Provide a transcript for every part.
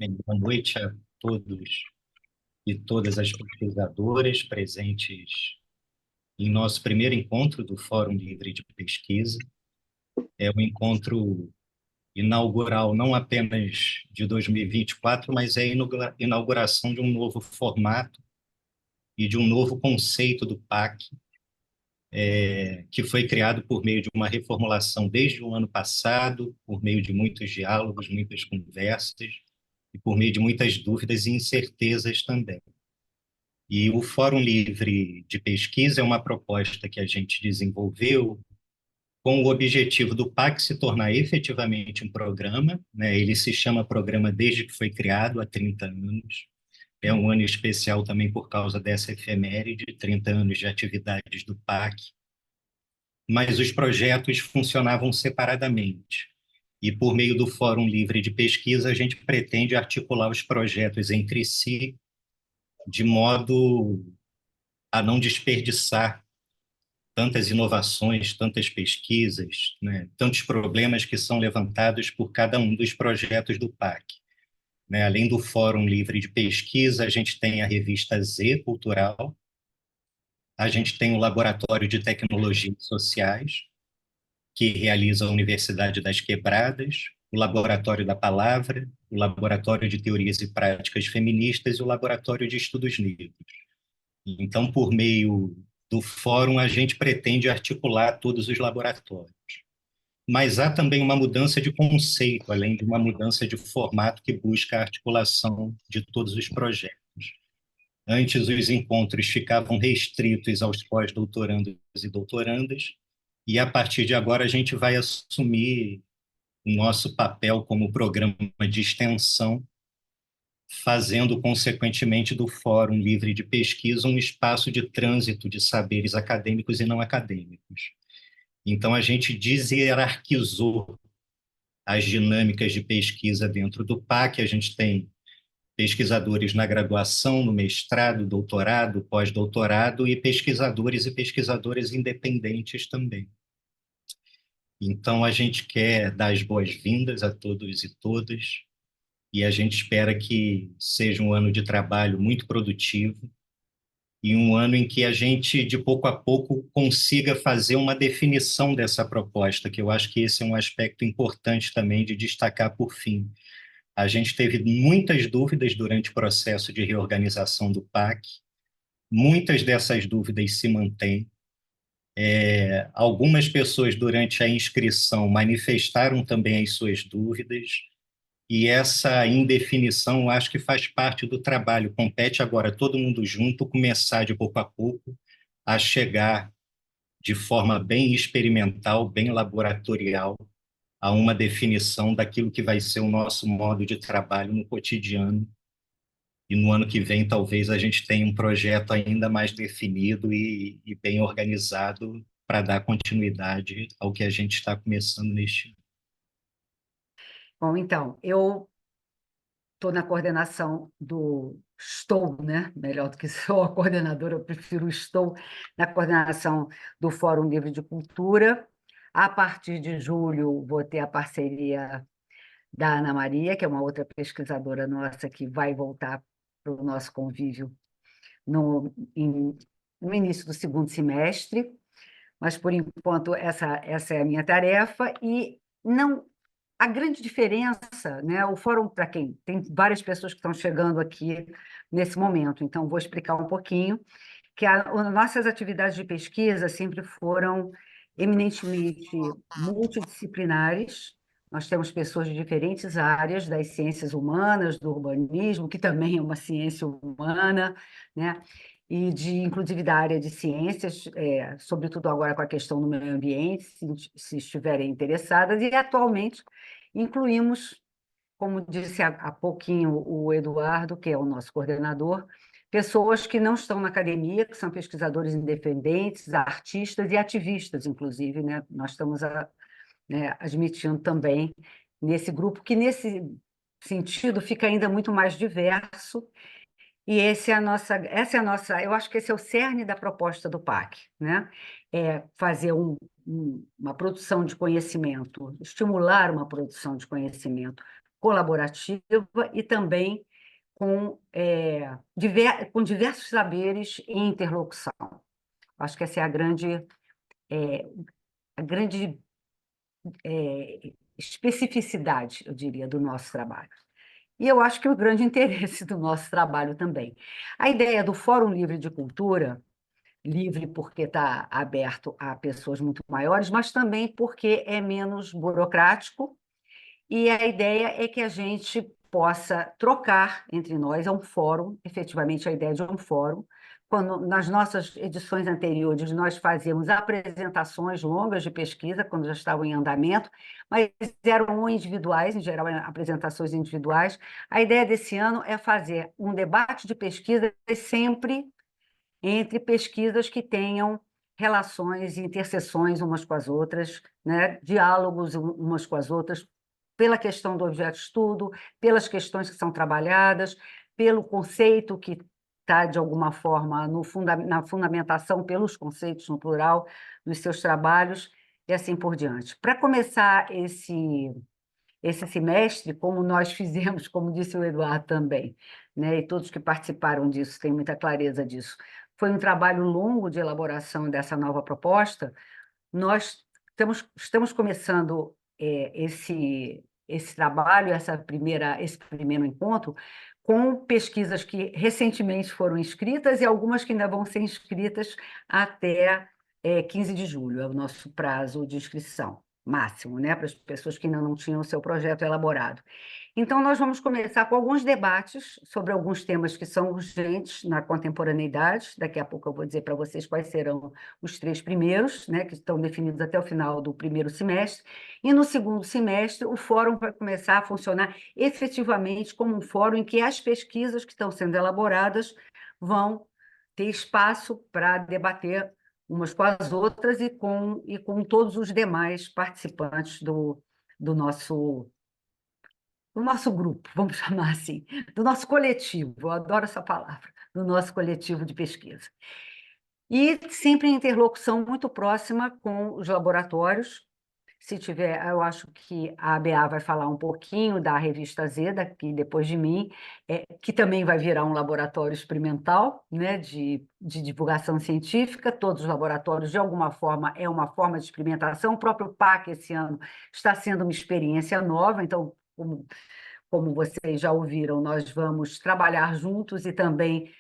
Bem, boa noite a todos e todas as pesquisadoras presentes em nosso primeiro encontro do Fórum Livre de Pesquisa. É um encontro inaugural não apenas de 2024, mas é a inauguração de um novo formato e de um novo conceito do PAC, que foi criado por meio de uma reformulação desde o ano passado, por meio de muitos diálogos, muitas conversas e por meio de muitas dúvidas e incertezas também. E o Fórum Livre de Pesquisa é uma proposta que a gente desenvolveu com o objetivo do PAC se tornar efetivamente um programa, né? Ele se chama programa desde que foi criado, há 30 anos. É um ano especial também por causa dessa efeméride, 30 anos de atividades do PAC. Mas os projetos funcionavam separadamente. E por meio do Fórum Livre de Pesquisa, a gente pretende articular os projetos entre si de modo a não desperdiçar tantas inovações, tantas pesquisas, né, tantos problemas que são levantados por cada um dos projetos do PAC. Né? Além do Fórum Livre de Pesquisa, a gente tem a revista Z Cultural, a gente tem o Laboratório de Tecnologias Sociais, que realiza a Universidade das Quebradas, o Laboratório da Palavra, o Laboratório de Teorias e Práticas Feministas e o Laboratório de Estudos Negros. Então, por meio do fórum, a gente pretende articular todos os laboratórios. Mas há também uma mudança de conceito, além de uma mudança de formato que busca a articulação de todos os projetos. Antes, os encontros ficavam restritos aos pós-doutorandos e doutorandas, e a partir de agora a gente vai assumir o nosso papel como programa de extensão, fazendo, consequentemente, do Fórum Livre de Pesquisa um espaço de trânsito de saberes acadêmicos e não acadêmicos. Então, a gente deshierarquizou as dinâmicas de pesquisa dentro do PAC. A gente tem pesquisadores na graduação, no mestrado, doutorado, pós-doutorado e pesquisadores e pesquisadoras independentes também. Então, a gente quer dar as boas-vindas a todos e todas, e a gente espera que seja um ano de trabalho muito produtivo e um ano em que a gente, de pouco a pouco, consiga fazer uma definição dessa proposta, que eu acho que esse é um aspecto importante também de destacar por fim. A gente teve muitas dúvidas durante o processo de reorganização do PAC, muitas dessas dúvidas se mantêm. Algumas pessoas, durante a inscrição, manifestaram também as suas dúvidas, e essa indefinição, acho que faz parte do trabalho. Compete agora todo mundo junto, começar de pouco a pouco a chegar de forma bem experimental, bem laboratorial, a uma definição daquilo que vai ser o nosso modo de trabalho no cotidiano. E no ano que vem, talvez a gente tenha um projeto ainda mais definido e bem organizado para dar continuidade ao que a gente está começando neste ano. Bom, então, eu estou na coordenação estou, né? Melhor do que sou a coordenadora, eu prefiro estou na coordenação do Fórum Livre de Cultura. A partir de julho, vou ter a parceria da Ana Maria, que é uma outra pesquisadora nossa que vai voltar para o nosso convívio no início do segundo semestre, mas, por enquanto, essa é a minha tarefa, e não a grande diferença, né? O fórum, para quem tem várias pessoas que estão chegando aqui nesse momento, então vou explicar um pouquinho, que as nossas atividades de pesquisa sempre foram eminentemente multidisciplinares. Nós temos pessoas de diferentes áreas, das ciências humanas, do urbanismo, que também é uma ciência humana, né? E inclusive da área de ciências, sobretudo agora com a questão do meio ambiente, se estiverem interessadas, e atualmente incluímos, como disse há pouquinho o Eduardo, que é o nosso coordenador, pessoas que não estão na academia, que são pesquisadores independentes, artistas e ativistas, inclusive, né? Nós estamos né, admitindo também nesse grupo, que nesse sentido fica ainda muito mais diverso, e essa é a nossa, eu acho que esse é o cerne da proposta do PAC, né? É fazer uma produção de conhecimento, estimular uma produção de conhecimento colaborativa e também com diversos saberes em interlocução. Acho que essa é a grande especificidade, eu diria, do nosso trabalho. E eu acho que o grande interesse do nosso trabalho também. A ideia do Fórum Livre de Cultura, livre porque está aberto a pessoas muito maiores, mas também porque é menos burocrático, e a ideia é que a gente possa trocar entre nós, é um fórum, efetivamente a ideia de um fórum. Quando, nas nossas edições anteriores, nós fazíamos apresentações longas de pesquisa, quando já estavam em andamento, mas eram individuais, em geral, apresentações individuais. A ideia desse ano é fazer um debate de pesquisa sempre entre pesquisas que tenham relações e interseções umas com as outras, né? Diálogos umas com as outras, pela questão do objeto de estudo, pelas questões que são trabalhadas, pelo conceito que está, de alguma forma, na fundamentação, pelos conceitos, no plural, dos seus trabalhos, e assim por diante. Para começar esse semestre, como nós fizemos, como disse o Eduardo também, né? E todos que participaram disso têm muita clareza disso. Foi um trabalho longo de elaboração dessa nova proposta. Nós estamos começando esse trabalho, esse primeiro encontro, com pesquisas que recentemente foram inscritas e algumas que ainda vão ser inscritas até 15 de julho, é o nosso prazo de inscrição máximo, né, para as pessoas que ainda não tinham o seu projeto elaborado. Então, nós vamos começar com alguns debates sobre alguns temas que são urgentes na contemporaneidade. Daqui a pouco eu vou dizer para vocês quais serão os 3 primeiros, né, que estão definidos até o final do primeiro semestre. E no segundo semestre, o fórum vai começar a funcionar efetivamente como um fórum em que as pesquisas que estão sendo elaboradas vão ter espaço para debater umas com as outras e com todos os demais participantes do nosso grupo, vamos chamar assim, do nosso coletivo, eu adoro essa palavra, do nosso coletivo de pesquisa. E sempre em interlocução muito próxima com os laboratórios. Se tiver, eu acho que a ABA vai falar um pouquinho da revista Z, daqui depois de mim, que também vai virar um laboratório experimental, né, de divulgação científica. Todos os laboratórios, de alguma forma, é uma forma de experimentação. O próprio PAC, esse ano, está sendo uma experiência nova, então, como vocês já ouviram, nós vamos trabalhar juntos e também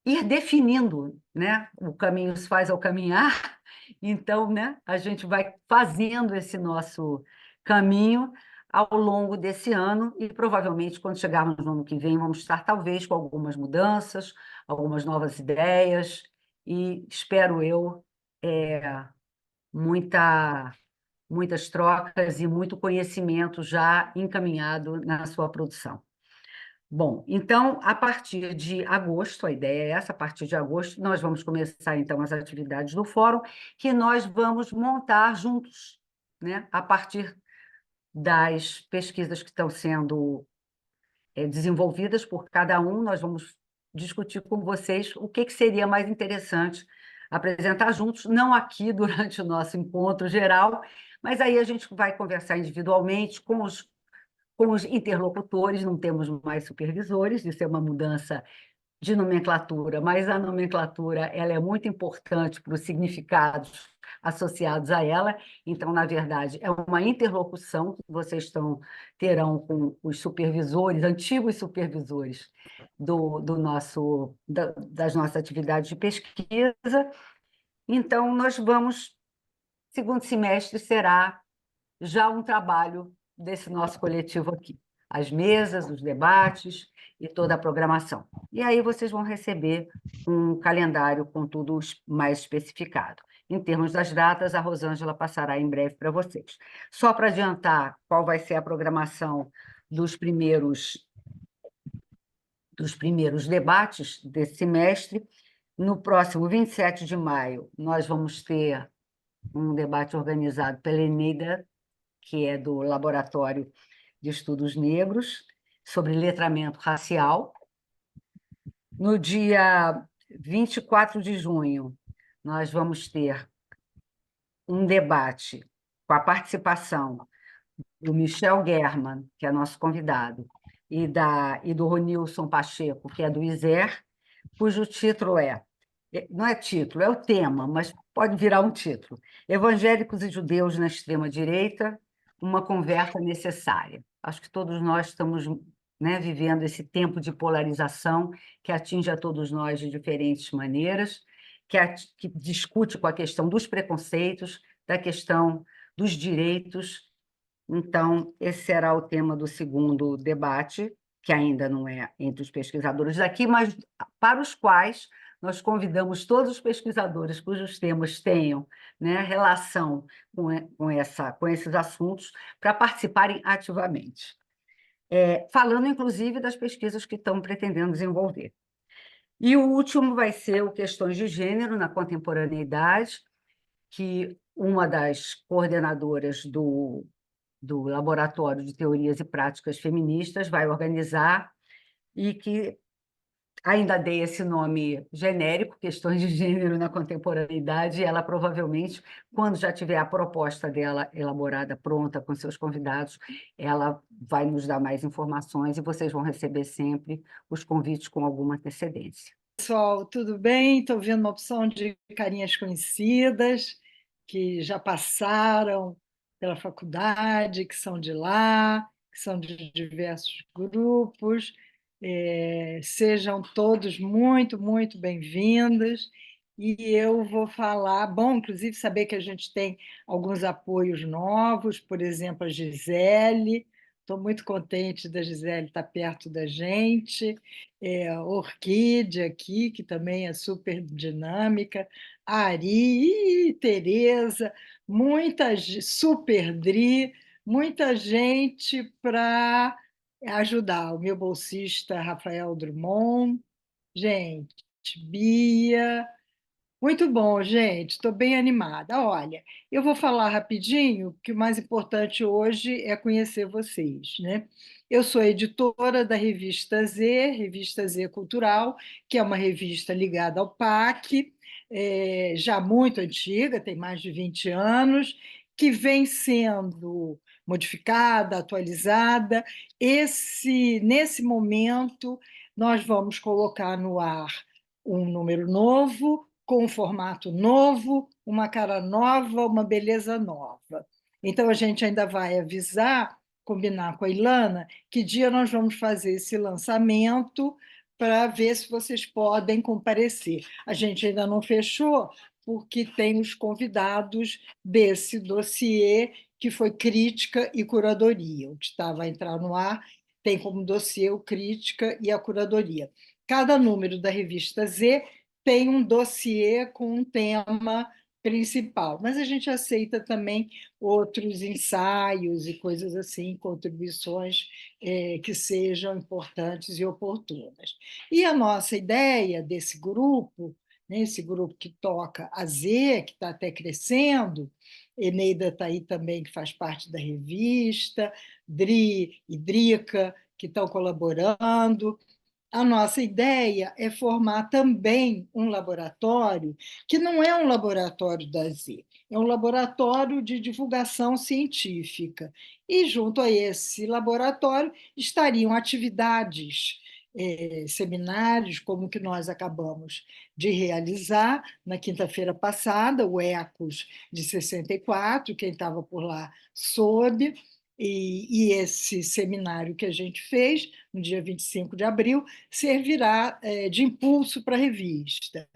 ir definindo, né? O caminho se faz ao caminhar, então, né, a gente vai fazendo esse nosso caminho ao longo desse ano e provavelmente quando chegarmos no ano que vem vamos estar talvez com algumas mudanças, algumas novas ideias e espero eu muita muitas trocas e muito conhecimento já encaminhado na sua produção. Bom, então, a partir de agosto, a ideia é essa, a partir de agosto, nós vamos começar, então, as atividades do fórum, que nós vamos montar juntos, né? A partir das pesquisas que estão sendo desenvolvidas por cada um, nós vamos discutir com vocês o que seria mais interessante apresentar juntos, não aqui durante o nosso encontro geral, mas aí a gente vai conversar individualmente com os interlocutores, não temos mais supervisores, isso é uma mudança de nomenclatura, mas a nomenclatura ela é muito importante para os significados associados a ela, então, na verdade, é uma interlocução que vocês terão com os supervisores, antigos supervisores das nossas atividades de pesquisa. Então, segundo semestre será já um trabalho desse nosso coletivo aqui. As mesas, os debates e toda a programação. E aí vocês vão receber um calendário com tudo mais especificado. Em termos das datas, a Rosângela passará em breve para vocês. Só para adiantar qual vai ser a programação dos primeiros debates desse semestre, no próximo 27 de maio, nós vamos ter um debate organizado pela Eneida, que é do Laboratório de Estudos Negros, sobre letramento racial. No dia 24 de junho, nós vamos ter um debate com a participação do Michel German, que é nosso convidado, e do Ronilson Pacheco, que é do ISER, cujo título não é título, é o tema, mas pode virar um título: Evangélicos e Judeus na Extrema-Direita, uma conversa necessária. Acho que todos nós estamos, né, vivendo esse tempo de polarização que atinge a todos nós de diferentes maneiras, que discute com a questão dos preconceitos, da questão dos direitos. Então, esse será o tema do segundo debate, que ainda não é entre os pesquisadores daqui, mas para os quais nós convidamos todos os pesquisadores cujos temas tenham, né, relação com esses assuntos para participarem ativamente, falando inclusive das pesquisas que estão pretendendo desenvolver. E o último vai ser o Questões de Gênero na Contemporaneidade, que uma das coordenadoras do Laboratório de Teorias e Práticas Feministas vai organizar, e que ainda dei esse nome genérico, Questões de Gênero na Contemporaneidade, e ela provavelmente, quando já tiver a proposta dela elaborada, pronta, com seus convidados, ela vai nos dar mais informações e vocês vão receber sempre os convites com alguma antecedência. Pessoal, tudo bem? Estou vendo uma opção de carinhas conhecidas que já passaram pela faculdade, que são de lá, que são de diversos grupos. Sejam todos muito, muito bem-vindos. E eu vou falar, bom, inclusive saber que a gente tem alguns apoios novos, por exemplo, a Gisele. Estou muito contente da Gisele estar perto da gente. Orquídea aqui, que também é super dinâmica, Ari, Tereza, Super Dri, muita gente para ajudar. O meu bolsista Rafael Drummond, gente, Bia, muito bom, gente. Estou bem animada. Olha, eu vou falar rapidinho, que o mais importante hoje é conhecer vocês, né? Eu sou editora da Revista Z Cultural, que é uma revista ligada ao PAC, já muito antiga, tem mais de 20 anos, que vem sendo modificada, atualizada. Nesse momento, nós vamos colocar no ar um número novo, com um formato novo, uma cara nova, uma beleza nova. Então, a gente ainda vai avisar, combinar com a Ilana, que dia nós vamos fazer esse lançamento para ver se vocês podem comparecer. A gente ainda não fechou, porque tem os convidados desse dossiê, que foi crítica e curadoria. O que estava a entrar no ar tem como dossiê o crítica e a curadoria. Cada número da revista Z tem um dossiê com um tema principal, mas a gente aceita também outros ensaios e coisas assim, contribuições que sejam importantes e oportunas. E a nossa ideia desse grupo, né, esse grupo que toca a Z, que está até crescendo, Eneida está aí também, que faz parte da revista, Dri e Drica, que estão colaborando. A nossa ideia é formar também um laboratório que não é um laboratório da Z, é um laboratório de divulgação científica. E, junto a esse laboratório, estariam atividades, seminários, como o que nós acabamos de realizar na quinta-feira passada, o ECOS de 64, quem estava por lá soube, e esse seminário que a gente fez no dia 25 de abril, servirá de impulso para a revista.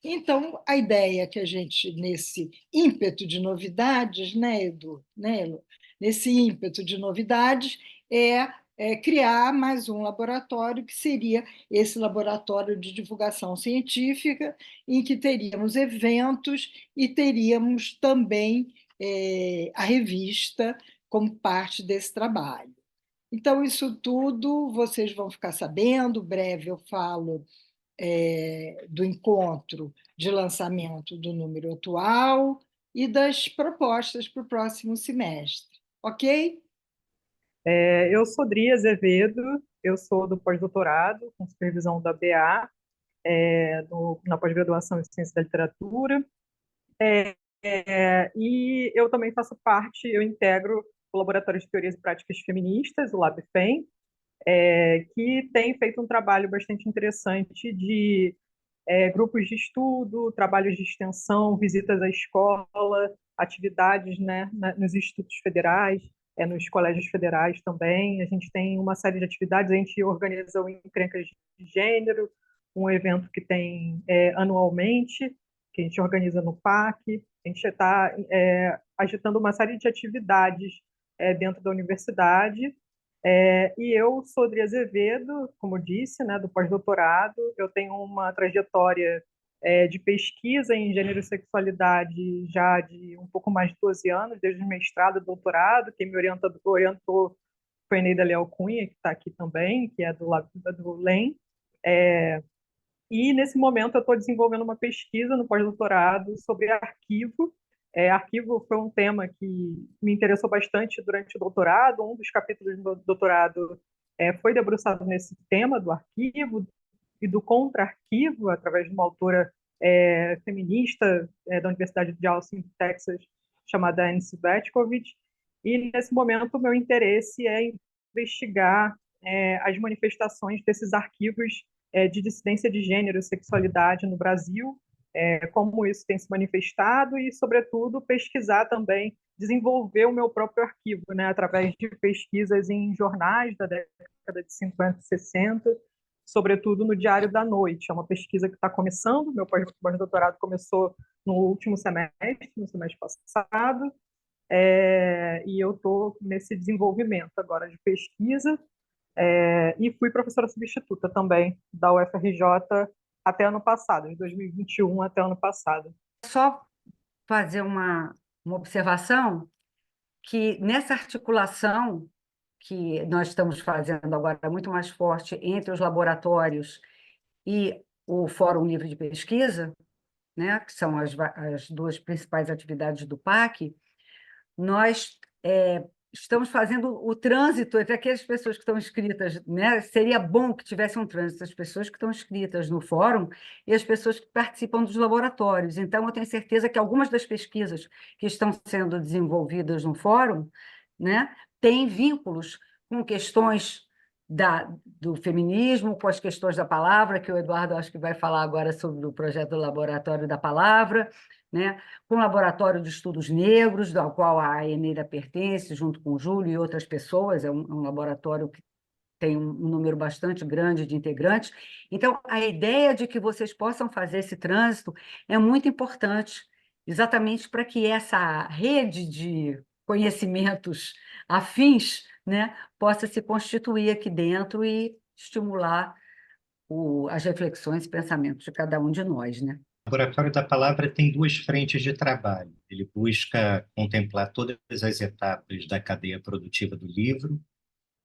Então, a ideia que a gente, nesse ímpeto de novidades, né, Edu? Né, Elo? Nesse ímpeto de novidades, criar mais um laboratório, que seria esse laboratório de divulgação científica, em que teríamos eventos e teríamos também a revista como parte desse trabalho. Então, isso tudo vocês vão ficar sabendo. Breve eu falo do encontro de lançamento do número atual e das propostas para o próximo semestre. Ok? Eu sou Dri Azevedo, eu sou do pós-doutorado, com supervisão da BA, na pós-graduação em Ciência da Literatura, e eu também faço parte, eu integro o Laboratório de Teorias e Práticas Feministas, o LabFem, que tem feito um trabalho bastante interessante de grupos de estudo, trabalhos de extensão, visitas à escola, atividades, né, nos institutos federais, nos colégios federais também. A gente tem uma série de atividades, a gente organiza o Encrencas de Gênero, um evento que tem anualmente, que a gente organiza no PAC. A gente está agitando uma série de atividades dentro da universidade. E eu sou Adri Azevedo, como disse, né, do pós-doutorado. Eu tenho uma trajetória de pesquisa em gênero e sexualidade já de um pouco mais de 12 anos, desde o mestrado e doutorado. Quem me orientou foi a Neida Leal Cunha, que está aqui também, que é do LEM. E, nesse momento, eu estou desenvolvendo uma pesquisa no pós-doutorado sobre arquivo. Arquivo foi um tema que me interessou bastante durante o doutorado. Um dos capítulos do doutorado foi debruçado nesse tema do arquivo e do contra-arquivo, através de uma autora feminista da Universidade de Austin, Texas, chamada Anne Svetkovic. E, nesse momento, o meu interesse é investigar as manifestações desses arquivos de dissidência de gênero e sexualidade no Brasil, como isso tem se manifestado e, sobretudo, pesquisar também, desenvolver o meu próprio arquivo, né, através de pesquisas em jornais da década de 50 e 60, sobretudo no Diário da Noite. É uma pesquisa que está começando, meu pós-doutorado começou no último semestre, no semestre passado, e eu estou nesse desenvolvimento agora de pesquisa, e fui professora substituta também da UFRJ até ano passado, em 2021 até ano passado. Só fazer uma observação que nessa articulação que nós estamos fazendo agora muito mais forte entre os laboratórios e o Fórum Livre de Pesquisa, né, que são as duas principais atividades do PAC, nós estamos fazendo o trânsito entre aquelas pessoas que estão inscritas, né? Seria bom que tivesse um trânsito, as pessoas que estão inscritas no fórum e as pessoas que participam dos laboratórios. Então, eu tenho certeza que algumas das pesquisas que estão sendo desenvolvidas no fórum, né, têm vínculos com questões do feminismo, com as questões da palavra, que o Eduardo acho que vai falar agora sobre o projeto do Laboratório da Palavra, né? Com o Laboratório de Estudos Negros, ao qual a Eneida pertence, junto com o Júlio e outras pessoas, é um laboratório que tem um número bastante grande de integrantes. Então, a ideia de que vocês possam fazer esse trânsito é muito importante, exatamente para que essa rede de conhecimentos afins, né, possa se constituir aqui dentro e estimular as reflexões e pensamentos de cada um de nós, né? O Laboratório da Palavra tem duas frentes de trabalho. Ele busca contemplar todas as etapas da cadeia produtiva do livro.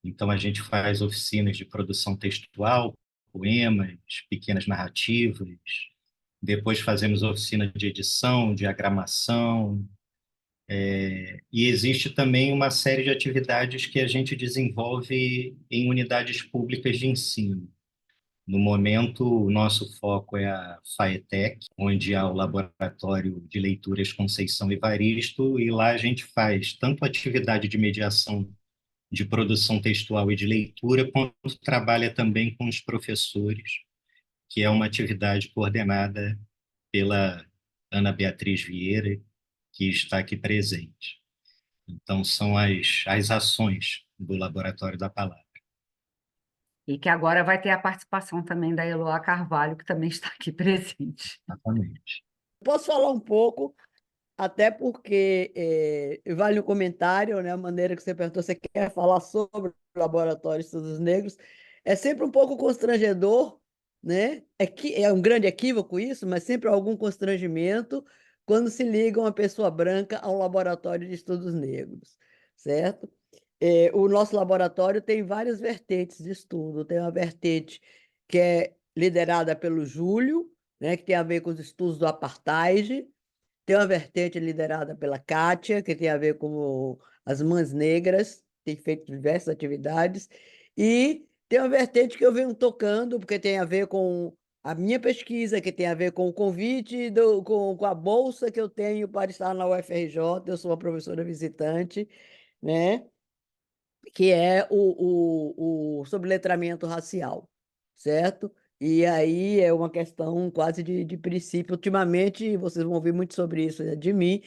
Então, a gente faz oficinas de produção textual, poemas, pequenas narrativas. Depois fazemos oficina de edição, diagramação. E existe também uma série de atividades que a gente desenvolve em unidades públicas de ensino. No momento, o nosso foco é a FAETEC, onde há o Laboratório de Leituras Conceição Evaristo, e lá a gente faz tanto atividade de mediação de produção textual e de leitura, quanto trabalha também com os professores, que é uma atividade coordenada pela Ana Beatriz Vieira, que está aqui presente. Então, são as ações do Laboratório da Palavra. E que agora vai ter a participação também da Eloá Carvalho, que também está aqui presente. Exatamente. Posso falar um pouco, até porque vale um comentário, né? A maneira que você perguntou, você quer falar sobre o Laboratório de Estudos Negros. É sempre um pouco constrangedor, né? É um grande equívoco isso, mas sempre algum constrangimento quando se liga uma pessoa branca ao Laboratório de Estudos Negros, certo? O nosso laboratório tem várias vertentes de estudo. Tem uma vertente que é liderada pelo Júlio, né, que tem a ver com os estudos do apartheid. Tem uma vertente liderada pela Kátia, que tem a ver com as mães negras, tem feito diversas atividades. E tem uma vertente que eu venho tocando, porque tem a ver com a minha pesquisa, que tem a ver com o convite, com a bolsa que eu tenho para estar na UFRJ. Eu sou uma professora visitante, né? Que é o sobreletramento racial, certo? E aí é uma questão quase de princípio. Ultimamente, vocês vão ouvir muito sobre isso, né, de mim.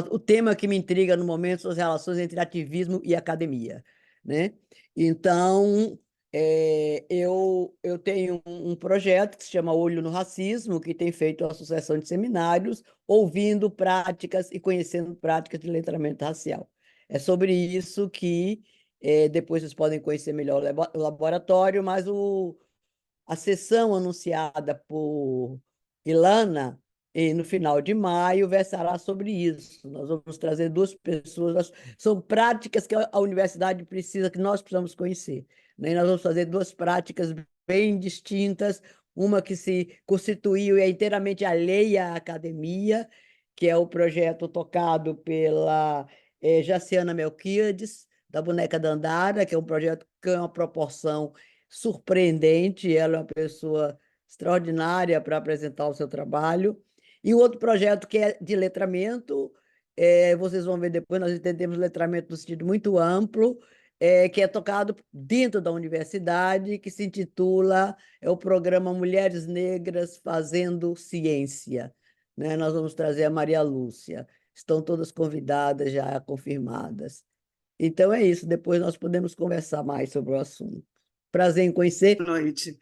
O tema que me intriga no momento são as relações entre ativismo e academia, né? Então, eu tenho um projeto que se chama Olho no Racismo, que tem feito uma sucessão de seminários, ouvindo práticas e conhecendo práticas de letramento racial. É sobre isso que depois vocês podem conhecer melhor o laboratório, mas a sessão anunciada por Ilana, no final de maio, versará sobre isso. Nós vamos trazer duas pessoas, são práticas que a universidade precisa, que nós precisamos conhecer, né? E nós vamos fazer duas práticas bem distintas, uma que se constituiu e é inteiramente alheia à academia, que é o projeto tocado pela Jaciana Melquiades, da Boneca Dandara, que é um projeto que tem uma proporção surpreendente, ela é uma pessoa extraordinária para apresentar o seu trabalho. E o outro projeto que é de letramento, vocês vão ver depois, nós entendemos letramento no sentido muito amplo, que é tocado dentro da universidade, que se intitula o programa Mulheres Negras Fazendo Ciência, né? Nós vamos trazer a Maria Lúcia. Estão todas convidadas, já confirmadas. Então é isso, depois nós podemos conversar mais sobre o assunto. Prazer em conhecer. Boa noite.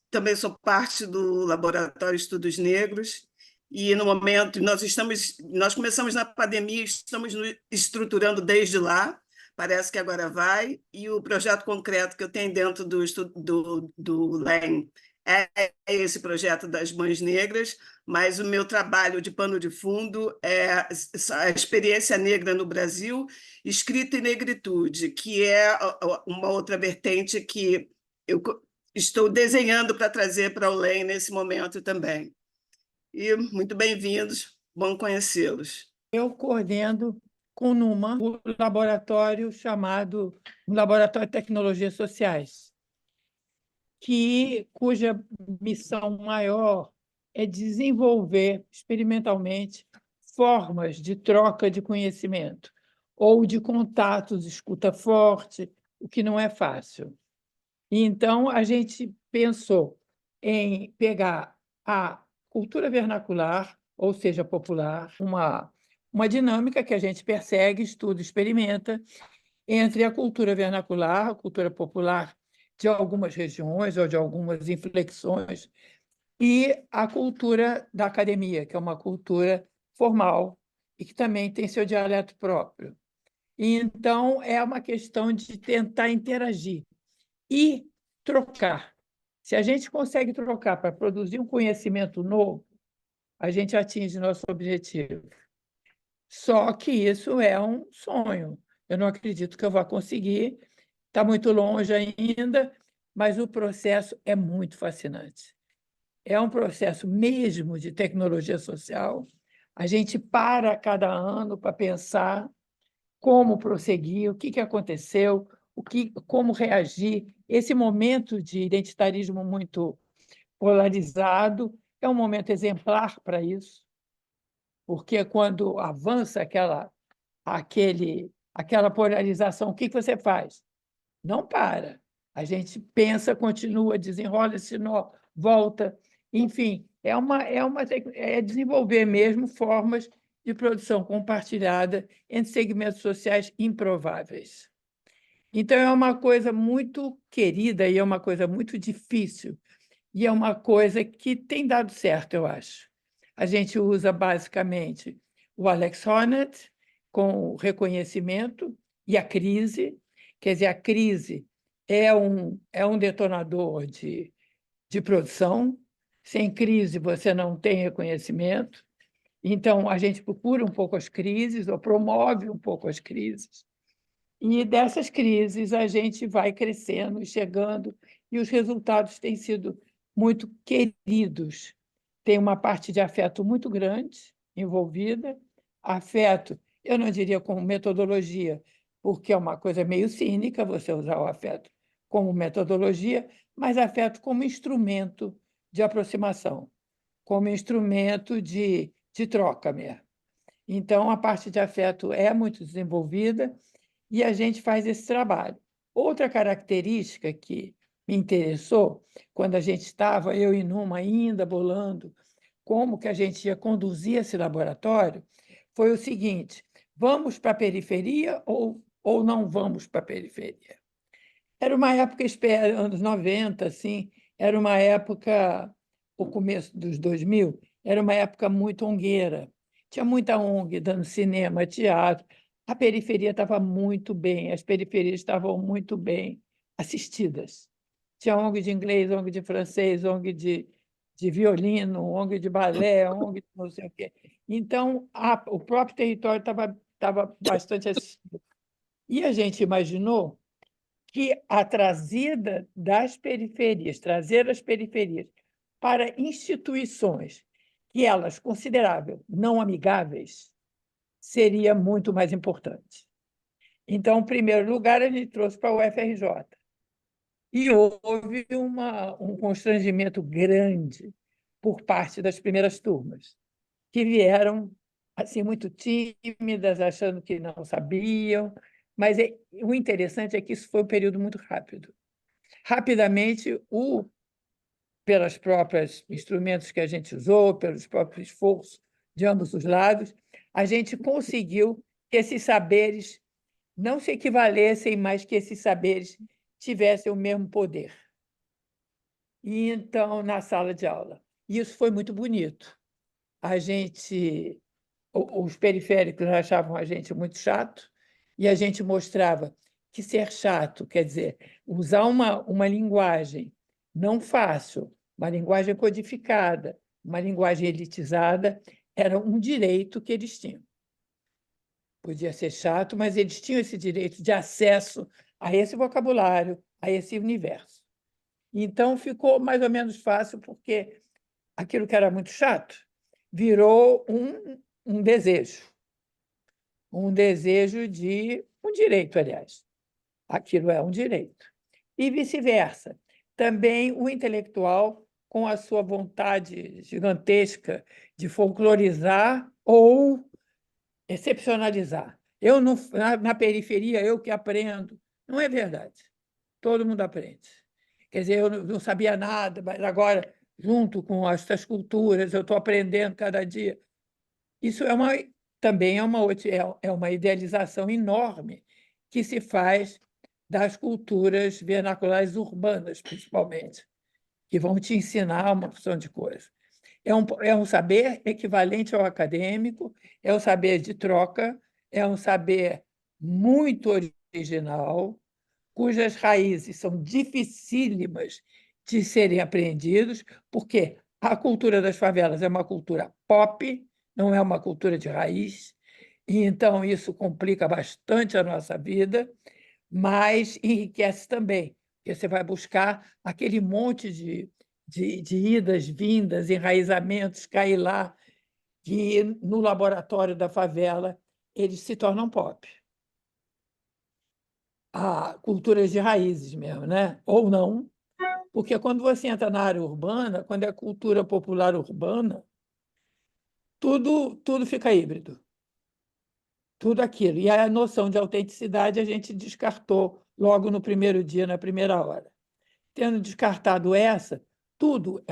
Também sou parte do Laboratório Estudos Negros e, no momento, nós começamos na pandemia, estamos nos estruturando desde lá, parece que agora vai, e o projeto concreto que eu tenho dentro do LEM é esse projeto das Mães Negras, mas o meu trabalho de pano de fundo é a experiência negra no Brasil, escrita em negritude, que é uma outra vertente que eu estou desenhando para trazer para o LEM nesse momento também. E muito bem-vindos, bom conhecê-los. Eu coordeno com o NUMA o laboratório chamado Laboratório de Tecnologias Sociais, cuja missão maior é desenvolver experimentalmente formas de troca de conhecimento ou de contatos, escuta forte, o que não é fácil. E então, a gente pensou em pegar a cultura vernacular, ou seja, popular, uma dinâmica que a gente persegue, estuda, experimenta, entre a cultura vernacular, a cultura popular de algumas regiões ou de algumas inflexões, e a cultura da academia, que é uma cultura formal e que também tem seu dialeto próprio. E, então, é uma questão de tentar interagir e trocar. Se a gente consegue trocar para produzir um conhecimento novo, a gente atinge nosso objetivo. Só que isso é um sonho. Eu não acredito que eu vá conseguir, está muito longe ainda, mas o processo é muito fascinante. É um processo mesmo de tecnologia social. A gente para cada ano para pensar como prosseguir, o que aconteceu, como reagir. Esse momento de identitarismo muito polarizado é um momento exemplar para isso, porque quando avança aquela polarização, o que você faz? Não para. A gente pensa, continua, desenrola esse nó, volta. Enfim, é desenvolver mesmo formas de produção compartilhada entre segmentos sociais improváveis. Então, é uma coisa muito querida e é uma coisa muito difícil, e é uma coisa que tem dado certo, eu acho. A gente usa, basicamente, o Alex Honnold com o reconhecimento e a crise. Quer dizer, a crise é um detonador de produção. Sem crise, você não tem reconhecimento. Então, a gente procura um pouco as crises, ou promove um pouco as crises. E dessas crises, a gente vai crescendo e chegando, e os resultados têm sido muito queridos. Tem uma parte de afeto muito grande envolvida. Afeto, eu não diria como metodologia, porque é uma coisa meio cínica você usar o afeto como metodologia, mas afeto como instrumento de aproximação, como instrumento de troca mesmo. Então, a parte de afeto é muito desenvolvida e a gente faz esse trabalho. Outra característica que me interessou, quando a gente estava, eu e Numa, ainda bolando como que a gente ia conduzir esse laboratório, foi o seguinte: vamos para a periferia ou não vamos para a periferia? Era uma época, anos 90, assim, era uma época, o começo dos 2000, era uma época muito ongueira. Tinha muita ONG dando cinema, teatro. A periferia estava muito bem, as periferias estavam muito bem assistidas. Tinha ONG de inglês, ONG de francês, ONG de violino, ONG de balé, ONG de não sei o quê. Então, o próprio território estava bastante assistido. E a gente imaginou que a trazida das periferias, trazer as periferias para instituições que elas consideravam não amigáveis, seria muito mais importante. Então, em primeiro lugar, a gente trouxe para o UFRJ. E houve um constrangimento grande por parte das primeiras turmas, que vieram assim muito tímidas, achando que não sabiam, mas o interessante é que isso foi um período muito rápido. Rapidamente, pelos próprios instrumentos que a gente usou, pelos próprios esforços de ambos os lados, a gente conseguiu que esses saberes não se equivalessem, mas que esses saberes tivessem o mesmo poder. E então, na sala de aula. Isso foi muito bonito. Os periféricos achavam a gente muito chato, e a gente mostrava que ser chato, quer dizer, usar uma linguagem não fácil, uma linguagem codificada, uma linguagem elitizada, era um direito que eles tinham. Podia ser chato, mas eles tinham esse direito de acesso a esse vocabulário, a esse universo. Então, ficou mais ou menos fácil, porque aquilo que era muito chato virou um desejo de um direito, aliás. Aquilo é um direito. E vice-versa. Também o intelectual, com a sua vontade gigantesca de folclorizar ou excepcionalizar. Eu não, na periferia, eu que aprendo. Não é verdade. Todo mundo aprende. Quer dizer, eu não sabia nada, mas agora, junto com essas culturas, eu estou aprendendo cada dia. Isso também é uma idealização enorme que se faz das culturas vernaculares urbanas, principalmente, que vão te ensinar uma porção de coisas. É um saber equivalente ao acadêmico, é um saber de troca, é um saber muito original, cujas raízes são dificílimas de serem apreendidos, porque a cultura das favelas é uma cultura pop, não é uma cultura de raiz, e então isso complica bastante a nossa vida, mas enriquece também, porque você vai buscar aquele monte de idas, vindas, enraizamentos, cair lá, que no laboratório da favela eles se tornam pop. Culturas de raízes mesmo, né? Ou não, porque quando você entra na área urbana, quando é cultura popular urbana, tudo fica híbrido, tudo aquilo. E a noção de autenticidade a gente descartou logo no primeiro dia, na primeira hora. Tendo descartado essa, tudo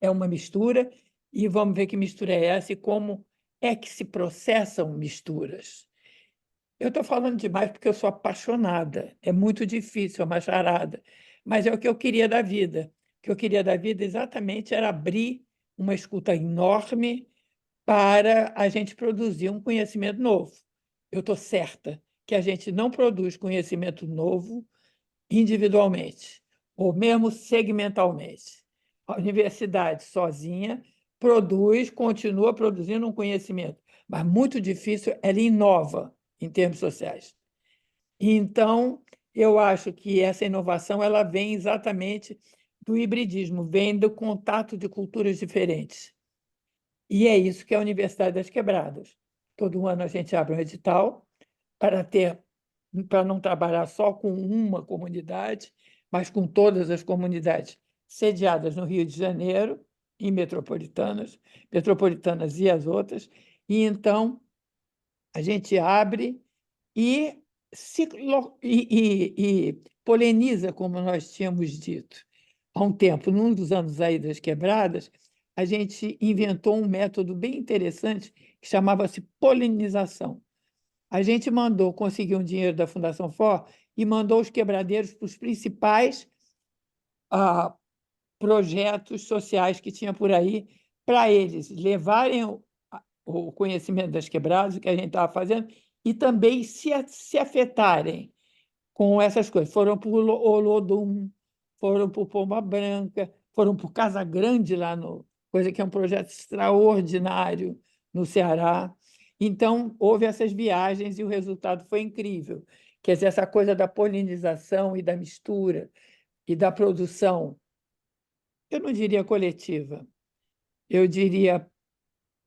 é uma mistura, e vamos ver que mistura é essa e como é que se processam misturas. Eu estou falando demais porque eu sou apaixonada. É muito difícil, é uma charada. Mas é o que eu queria da vida. O que eu queria da vida exatamente era abrir uma escuta enorme para a gente produzir um conhecimento novo. Eu estou certa que a gente não produz conhecimento novo individualmente, ou mesmo segmentalmente. A universidade sozinha continua produzindo um conhecimento, mas muito difícil, ela inova em termos sociais. Então, eu acho que essa inovação ela vem exatamente do hibridismo, vem do contato de culturas diferentes. E é isso que é a Universidade das Quebradas. Todo ano a gente abre um edital para não trabalhar só com uma comunidade, mas com todas as comunidades sediadas no Rio de Janeiro, em metropolitanas e as outras. E então A gente abre e, e poliniza, como nós tínhamos dito. Há um tempo, num dos anos aí das quebradas, a gente inventou um método bem interessante que chamava-se polinização. A gente conseguiu um dinheiro da Fundação FOR e mandou os quebradeiros para os principais projetos sociais que tinha por aí, para eles levarem o conhecimento das quebradas, o que a gente estava fazendo, e também se afetarem com essas coisas. Foram para o Olodum, foram para o Pomba Branca, foram para o Casa Grande, lá no coisa que é um projeto extraordinário no Ceará. Então, houve essas viagens e o resultado foi incrível. Quer dizer, essa coisa da polinização e da mistura e da produção, eu não diria coletiva, eu diria,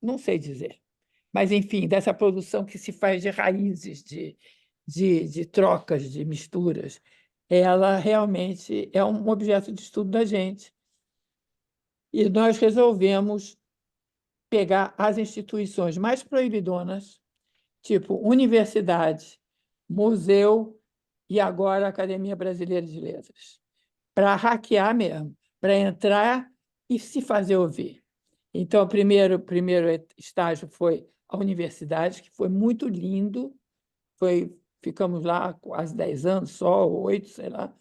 não sei dizer, mas, enfim, dessa produção que se faz de raízes, de trocas, de misturas, ela realmente é um objeto de estudo da gente. E nós resolvemos pegar as instituições mais proibidonas, tipo universidade, museu e agora Academia Brasileira de Letras, para hackear mesmo, para entrar e se fazer ouvir. Então, o primeiro estágio foi a universidade, que foi muito lindo. Ficamos lá quase 10 anos, só 8, sei lá,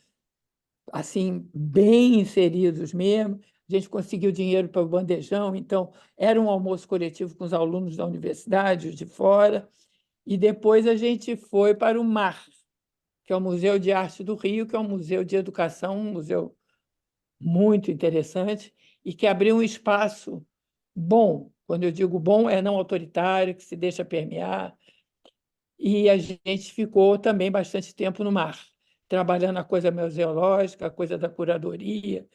assim, bem inseridos mesmo. A gente conseguiu dinheiro para o bandejão, então era um almoço coletivo com os alunos da universidade, os de fora. E depois a gente foi para o MAR, que é o Museu de Arte do Rio, que é um museu de educação, um museu muito interessante, e que abriu um espaço bom. Quando eu digo bom, é não autoritário, que se deixa permear. E a gente ficou também bastante tempo no mar, trabalhando a coisa museológica, a coisa da curadoria,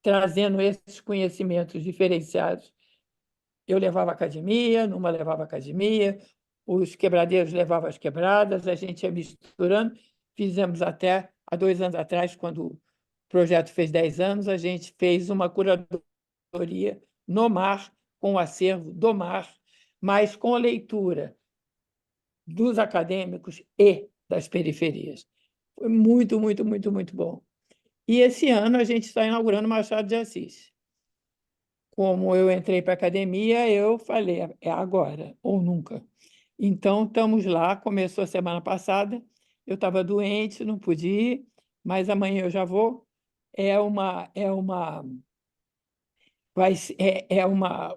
trazendo esses conhecimentos diferenciados. Eu levava academia, Numa levava academia, os quebradeiros levavam as quebradas, a gente ia misturando. Fizemos até, há 2 anos atrás, quando o projeto fez 10 anos, a gente fez uma curadoria no mar, com o acervo do mar, mas com a leitura dos acadêmicos e das periferias. Foi muito, muito, muito, muito bom. E esse ano a gente está inaugurando Machado de Assis. Como eu entrei para a academia, eu falei, é agora ou nunca. Então, estamos lá, começou a semana passada, eu estava doente, não pude ir, mas amanhã eu já vou.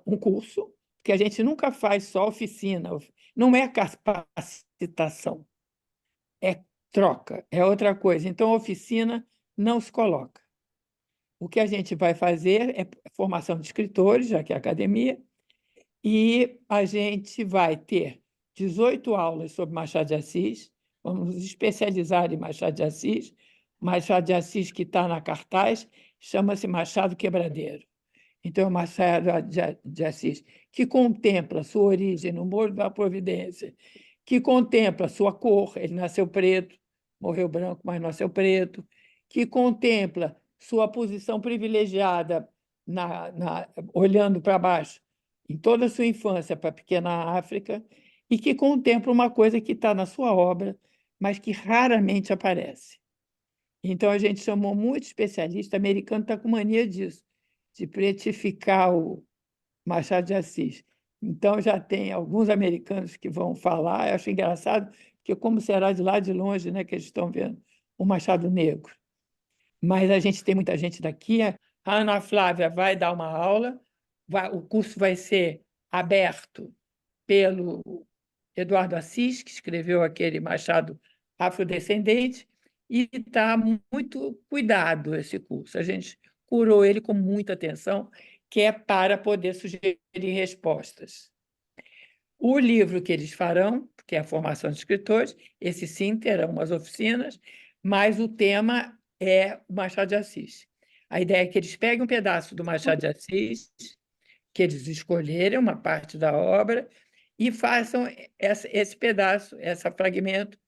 Um curso que a gente nunca faz só oficina, não é capacitação, é troca, é outra coisa. Então, oficina não se coloca. O que a gente vai fazer é formação de escritores, já que é academia, e a gente vai ter 18 aulas sobre Machado de Assis, vamos nos especializar em Machado de Assis. Machado de Assis, que está na cartaz, chama-se Machado Quebradeiro. Então, Machado de Assis, que contempla sua origem no Morro da Providência, que contempla sua cor, ele nasceu preto, morreu branco, mas nasceu preto, que contempla sua posição privilegiada, olhando para baixo, em toda a sua infância, para a pequena África, e que contempla uma coisa que está na sua obra, mas que raramente aparece. Então, a gente chamou muito especialista, americano está com mania disso, de pretificar o Machado de Assis. Então, já tem alguns americanos que vão falar, eu acho engraçado, porque como será de lá de longe, né, que eles estão vendo o Machado Negro. Mas a gente tem muita gente daqui. A Ana Flávia vai dar uma aula, o curso vai ser aberto pelo Eduardo Assis, que escreveu aquele Machado Afrodescendente, e está muito cuidado esse curso. A gente curou ele com muita atenção, que é para poder sugerir respostas. O livro que eles farão, que é a formação de escritores, esse sim terão umas oficinas, mas o tema é o Machado de Assis. A ideia é que eles peguem um pedaço do Machado de Assis, que eles escolherem uma parte da obra, e façam esse pedaço, esse fragmento,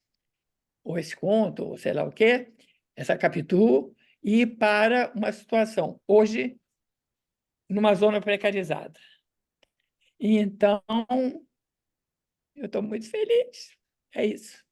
ou esse conto, ou sei lá o quê, essa captura, e para uma situação, hoje, numa zona precarizada. E então, Eu estou muito feliz. É isso.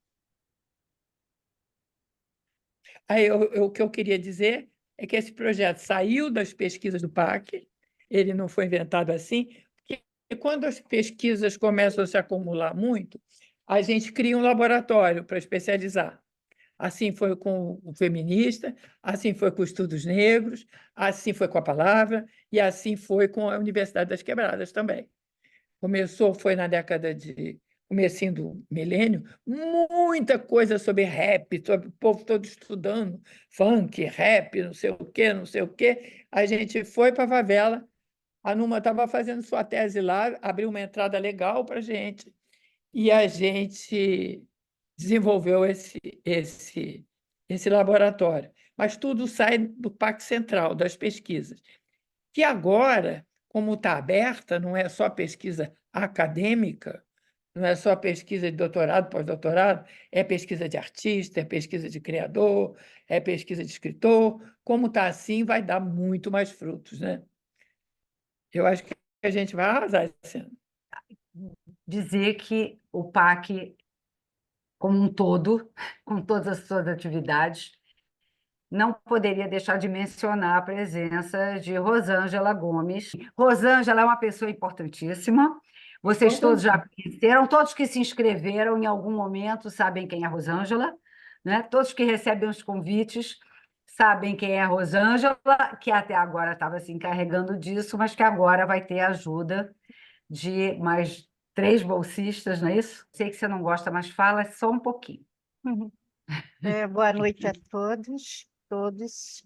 Aí, o que eu queria dizer é que esse projeto saiu das pesquisas do PAC, ele não foi inventado assim, porque quando as pesquisas começam a se acumular muito, a gente cria um laboratório para especializar. Assim foi com o feminista, assim foi com os estudos negros, assim foi com a palavra, e assim foi com a Universidade das Quebradas também. Foi na década de comecinho do milênio, muita coisa sobre rap, sobre o povo todo estudando funk, rap, não sei o quê, não sei o quê. A gente foi para a favela, a Numa estava fazendo sua tese lá, abriu uma entrada legal para a gente, e a gente desenvolveu esse laboratório. Mas tudo sai do Pacto Central, das pesquisas, que agora, como está aberta, não é só pesquisa acadêmica, não é só pesquisa de doutorado, pós-doutorado, é pesquisa de artista, é pesquisa de criador, é pesquisa de escritor. Como está assim, vai dar muito mais frutos, né? Eu acho que a gente vai arrasar esse ano. Dizer que o PAC, como um todo, com todas as suas atividades, não poderia deixar de mencionar a presença de Rosângela Gomes. Rosângela é uma pessoa importantíssima. Vocês todos já conheceram, todos que se inscreveram em algum momento sabem quem é a Rosângela, né? Todos que recebem os convites sabem quem é a Rosângela, que até agora estava se encarregando disso, mas que agora vai ter a ajuda de mais 3 bolsistas, não é isso? Sei que você não gosta, mas fala só um pouquinho. Boa noite a todos, todos.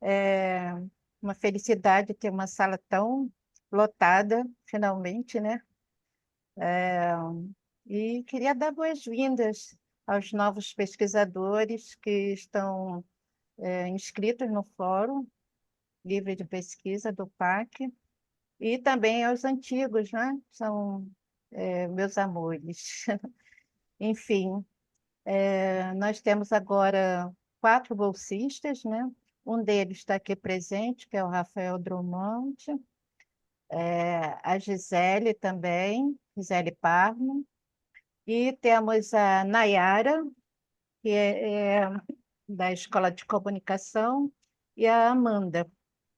É uma felicidade ter uma sala tão lotada, finalmente, né? E queria dar boas-vindas aos novos pesquisadores que estão inscritos no Fórum Livre de Pesquisa do PAC e também aos antigos, né? São meus amores. Enfim, nós temos agora 4 bolsistas, né? Um deles está aqui presente, que é o Rafael Drummond, a Gisele também, Gisele Parmo, e temos a Nayara, que é da Escola de Comunicação, e a Amanda,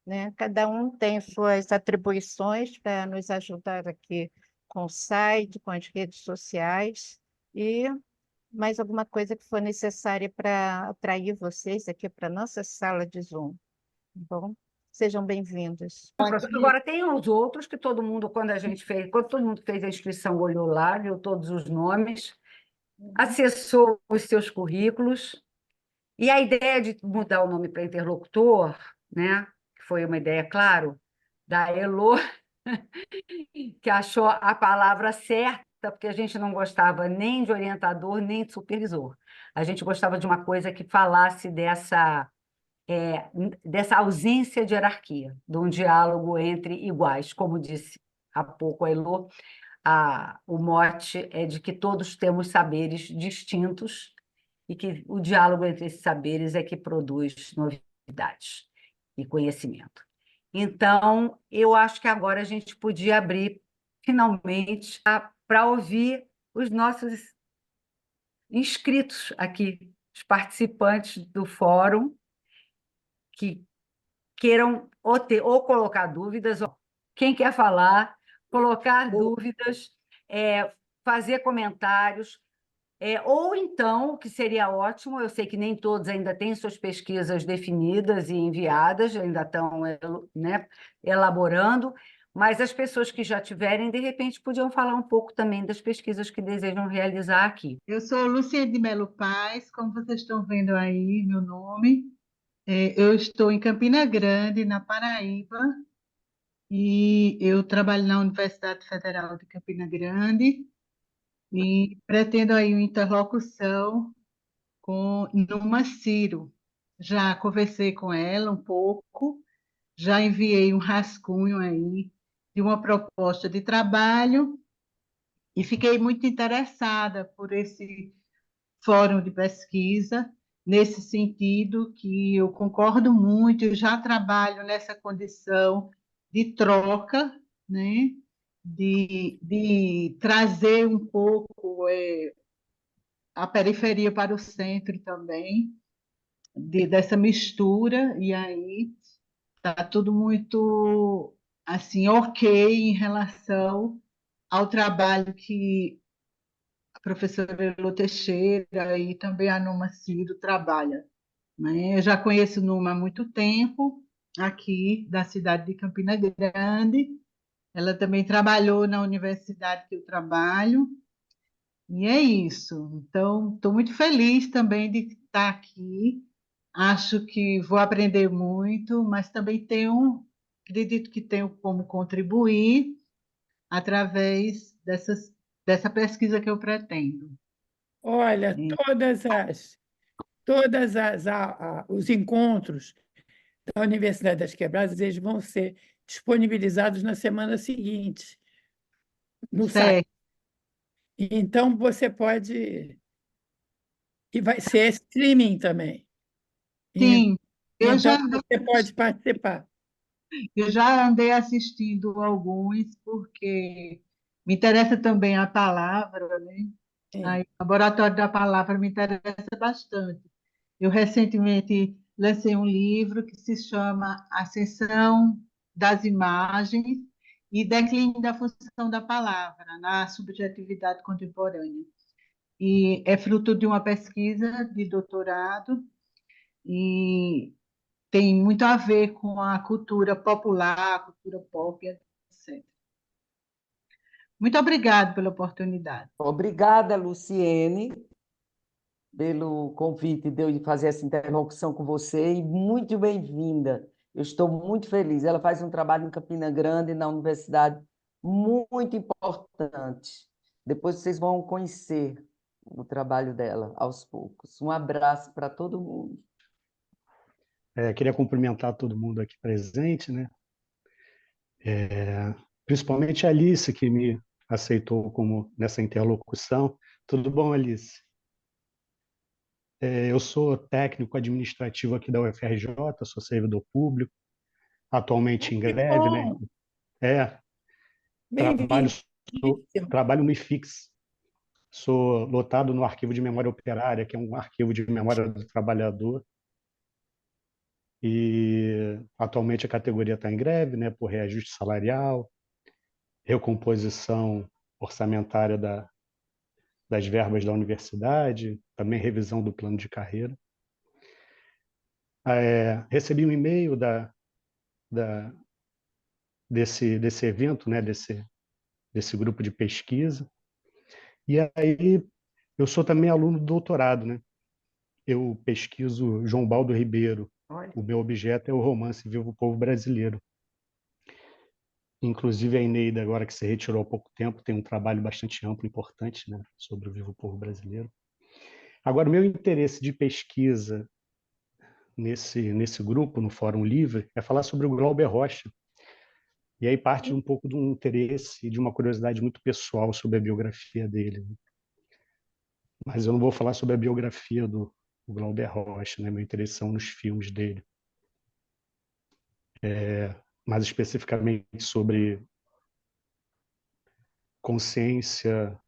né? Cada um tem suas atribuições para nos ajudar aqui com o site, com as redes sociais, e mais alguma coisa que for necessária para atrair vocês aqui para a nossa sala de Zoom. Tá bom? Sejam bem-vindos. Agora tem os outros que todo mundo, quando todo mundo fez a inscrição, olhou lá, viu todos os nomes, acessou os seus currículos, e a ideia de mudar o nome para interlocutor, né, que foi uma ideia, claro, da Elô, que achou a palavra certa, porque a gente não gostava nem de orientador, nem de supervisor. A gente gostava de uma coisa que falasse dessa ausência de hierarquia, de um diálogo entre iguais. Como disse há pouco a Elô, o mote é de que todos temos saberes distintos e que o diálogo entre esses saberes é que produz novidades e conhecimento. Então, eu acho que agora a gente podia abrir, finalmente, para ouvir os nossos inscritos aqui, os participantes do fórum, que queiram ou colocar dúvidas, ou quem quer falar, colocar dúvidas, fazer comentários, ou então, o que seria ótimo, eu sei que nem todos ainda têm suas pesquisas definidas e enviadas, ainda estão, né, elaborando, mas as pessoas que já tiverem, de repente, podiam falar um pouco também das pesquisas que desejam realizar aqui. Eu sou Luciene de Melo Paz, como vocês estão vendo aí, meu nome. Eu estou em Campina Grande, na Paraíba, e eu trabalho na Universidade Federal de Campina Grande e pretendo aí uma interlocução com Numa Ciro. Já conversei com ela um pouco, já enviei um rascunho aí de uma proposta de trabalho e fiquei muito interessada por esse fórum de pesquisa, nesse sentido que eu concordo muito, eu já trabalho nessa condição de troca, né? de trazer um pouco a periferia para o centro também, dessa mistura, e aí está tudo muito assim, ok em relação ao trabalho que a professora Elô Teixeira e também a Numa Cido trabalha, né? Eu já conheço Numa há muito tempo, aqui da cidade de Campina Grande. Ela também trabalhou na universidade que eu trabalho, e é isso. Então, estou muito feliz também de estar aqui. Acho que vou aprender muito, mas também acredito que tenho como contribuir através dessa pesquisa que eu pretendo. Olha, E os encontros da Universidade das Quebradas, eles vão ser disponibilizados na semana seguinte no site. certo, Então, você pode... E vai ser streaming também. E- sim, eu Então, já, você pode participar. eu já andei assistindo alguns, porque me interessa também a palavra, né? Aí, Sim. o Laboratório da Palavra me interessa bastante. Eu recentemente lancei um livro que se chama Ascensão das Imagens e Declínio da Função da Palavra na Subjetividade Contemporânea. E é fruto de uma pesquisa de doutorado e tem muito a ver com a cultura popular, a cultura pop, etc. Muito obrigada pela oportunidade. Obrigada, Luciene, pelo convite de eu fazer essa interlocução com você e muito bem-vinda. Eu estou muito feliz. Ela faz um trabalho em Campina Grande, na universidade, muito importante. Depois vocês vão conhecer o trabalho dela aos poucos. Um abraço para todo mundo. Queria cumprimentar todo mundo aqui presente, né? Principalmente a Alice, que me aceitou como nessa interlocução. Tudo bom, Alice? Eu sou técnico administrativo aqui da UFRJ, sou servidor público, atualmente em Que greve, né? bom! É, trabalho, Bem-vindo. trabalho no IFIX, sou lotado no Arquivo de Memória Operária, que é um arquivo de memória do trabalhador, e atualmente a categoria está em greve, né, por reajuste salarial, recomposição orçamentária das verbas da universidade, também revisão do plano de carreira. Recebi um e-mail desse evento, né, desse grupo de pesquisa, e aí eu sou também aluno do doutorado, né? Eu pesquiso João Baldo Ribeiro. Olha, O meu objeto é o romance Viva o Povo Brasileiro. Inclusive, a Eneida, agora que se retirou há pouco tempo, tem um trabalho bastante amplo e importante, né, sobre o Vivo o Povo Brasileiro. Agora, o meu interesse de pesquisa nesse grupo, no Fórum Livre, é falar sobre o Glauber Rocha. E aí parte um pouco de um interesse, de uma curiosidade muito pessoal sobre a biografia dele. Mas eu não vou falar sobre a biografia do Glauber Rocha, né? Meu interesse são nos filmes dele. Mais especificamente sobre consciência,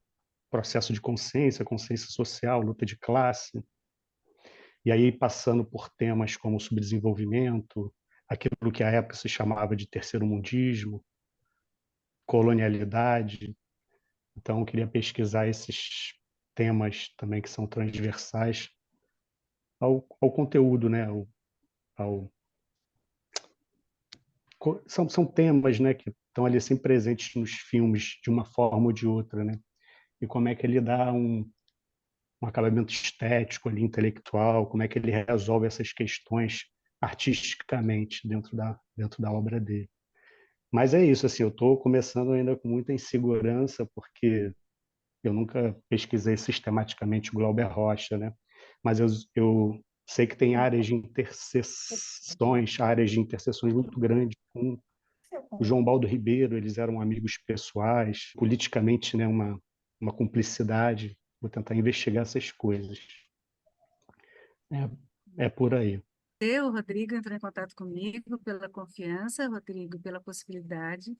processo de consciência, consciência social, luta de classe, e aí passando por temas como subdesenvolvimento, aquilo que à época se chamava de terceiro mundismo, colonialidade. Então, eu queria pesquisar esses temas também que são transversais ao conteúdo, né? São temas, né, que estão ali sempre presentes nos filmes de uma forma ou de outra, né? E como é que ele dá um acabamento estético ali, intelectual, como é que ele resolve essas questões artisticamente dentro da obra dele. Mas é isso, assim, eu estou começando ainda com muita insegurança, porque eu nunca pesquisei sistematicamente o Glauber Rocha, né? Mas eu sei que tem áreas de interseções muito grandes com o João Baldo Ribeiro, eles eram amigos pessoais, politicamente, né, uma cumplicidade. Vou tentar investigar essas coisas. É por aí. o Rodrigo entrou em contato comigo pela confiança, Rodrigo, pela possibilidade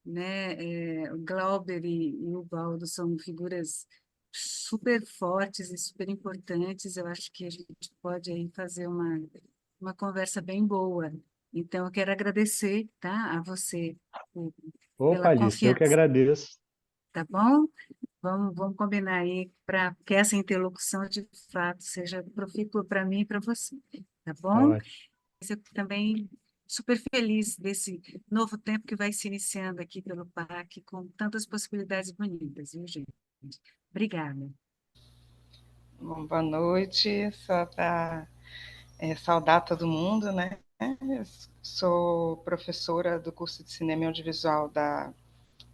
né? O Glauber e o Valdo são figuras super fortes e super importantes. Eu acho que a gente pode aí fazer uma conversa bem boa. Então, eu quero agradecer, tá, a você Opa, pela Alice, eu que confiança, agradeço. tá bom? Vamos combinar aí para que essa interlocução de fato seja profícua para mim e para você, tá Tá bom? ótimo. Eu também super feliz desse novo tempo que vai se iniciando aqui pelo PAC, com tantas possibilidades bonitas, viu, gente? Obrigada. Bom, boa noite, só para saudar todo mundo, né? Eu sou professora do curso de Cinema e Audiovisual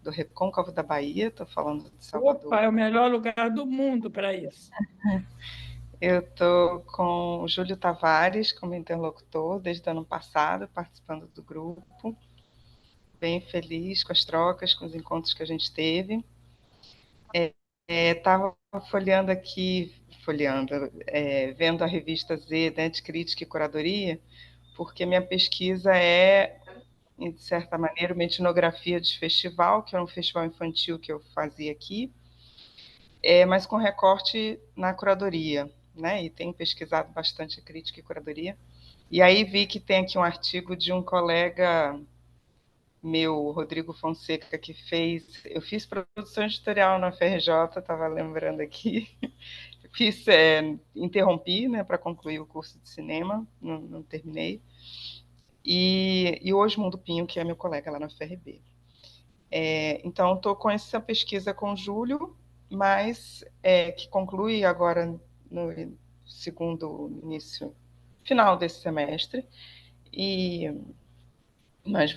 do Recôncavo da Bahia, estou falando de Salvador. Opa, é o melhor lugar do mundo para isso. Eu estou com o Júlio Tavares como interlocutor desde o ano passado, participando do grupo. Bem feliz com as trocas, com os encontros que a gente teve. Estava folheando aqui, vendo a revista Z, né, de Crítica e Curadoria, porque minha pesquisa é, de certa maneira, uma etnografia de festival, que é um festival infantil que eu fazia aqui, mas com recorte na curadoria, né? E tenho pesquisado bastante a crítica e curadoria. E aí vi que tem aqui um artigo de um colega meu, Rodrigo Fonseca, que fez... Eu fiz produção editorial na FRJ, estava lembrando aqui. Interrompi, né, para concluir o curso de cinema, não terminei. E o Osmundo Pinho, que é meu colega lá na FRB. Então, estou com essa pesquisa com o Júlio, mas que conclui agora no final desse semestre, mas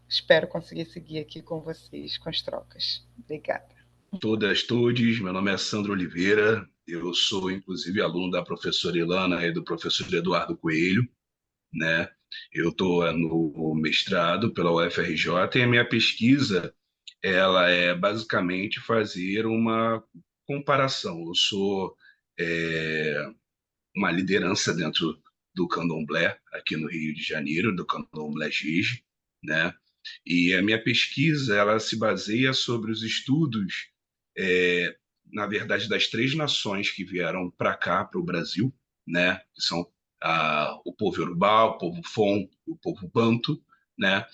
espero conseguir seguir aqui com vocês, com as trocas. Obrigada. Todas, todes, meu nome é Sandro Oliveira, eu sou inclusive aluno da professora Ilana e do professor Eduardo Coelho, né? Eu estou no mestrado pela UFRJ e a minha pesquisa ela é basicamente fazer uma comparação. Eu sou uma liderança dentro do Candomblé, aqui no Rio de Janeiro, do Candomblé Jeje, né? E a minha pesquisa ela se baseia sobre os estudos, na verdade, das 3 nações que vieram para cá, para o Brasil, né? Que são o povo Yorubá, o povo Fon e o povo Banto, né?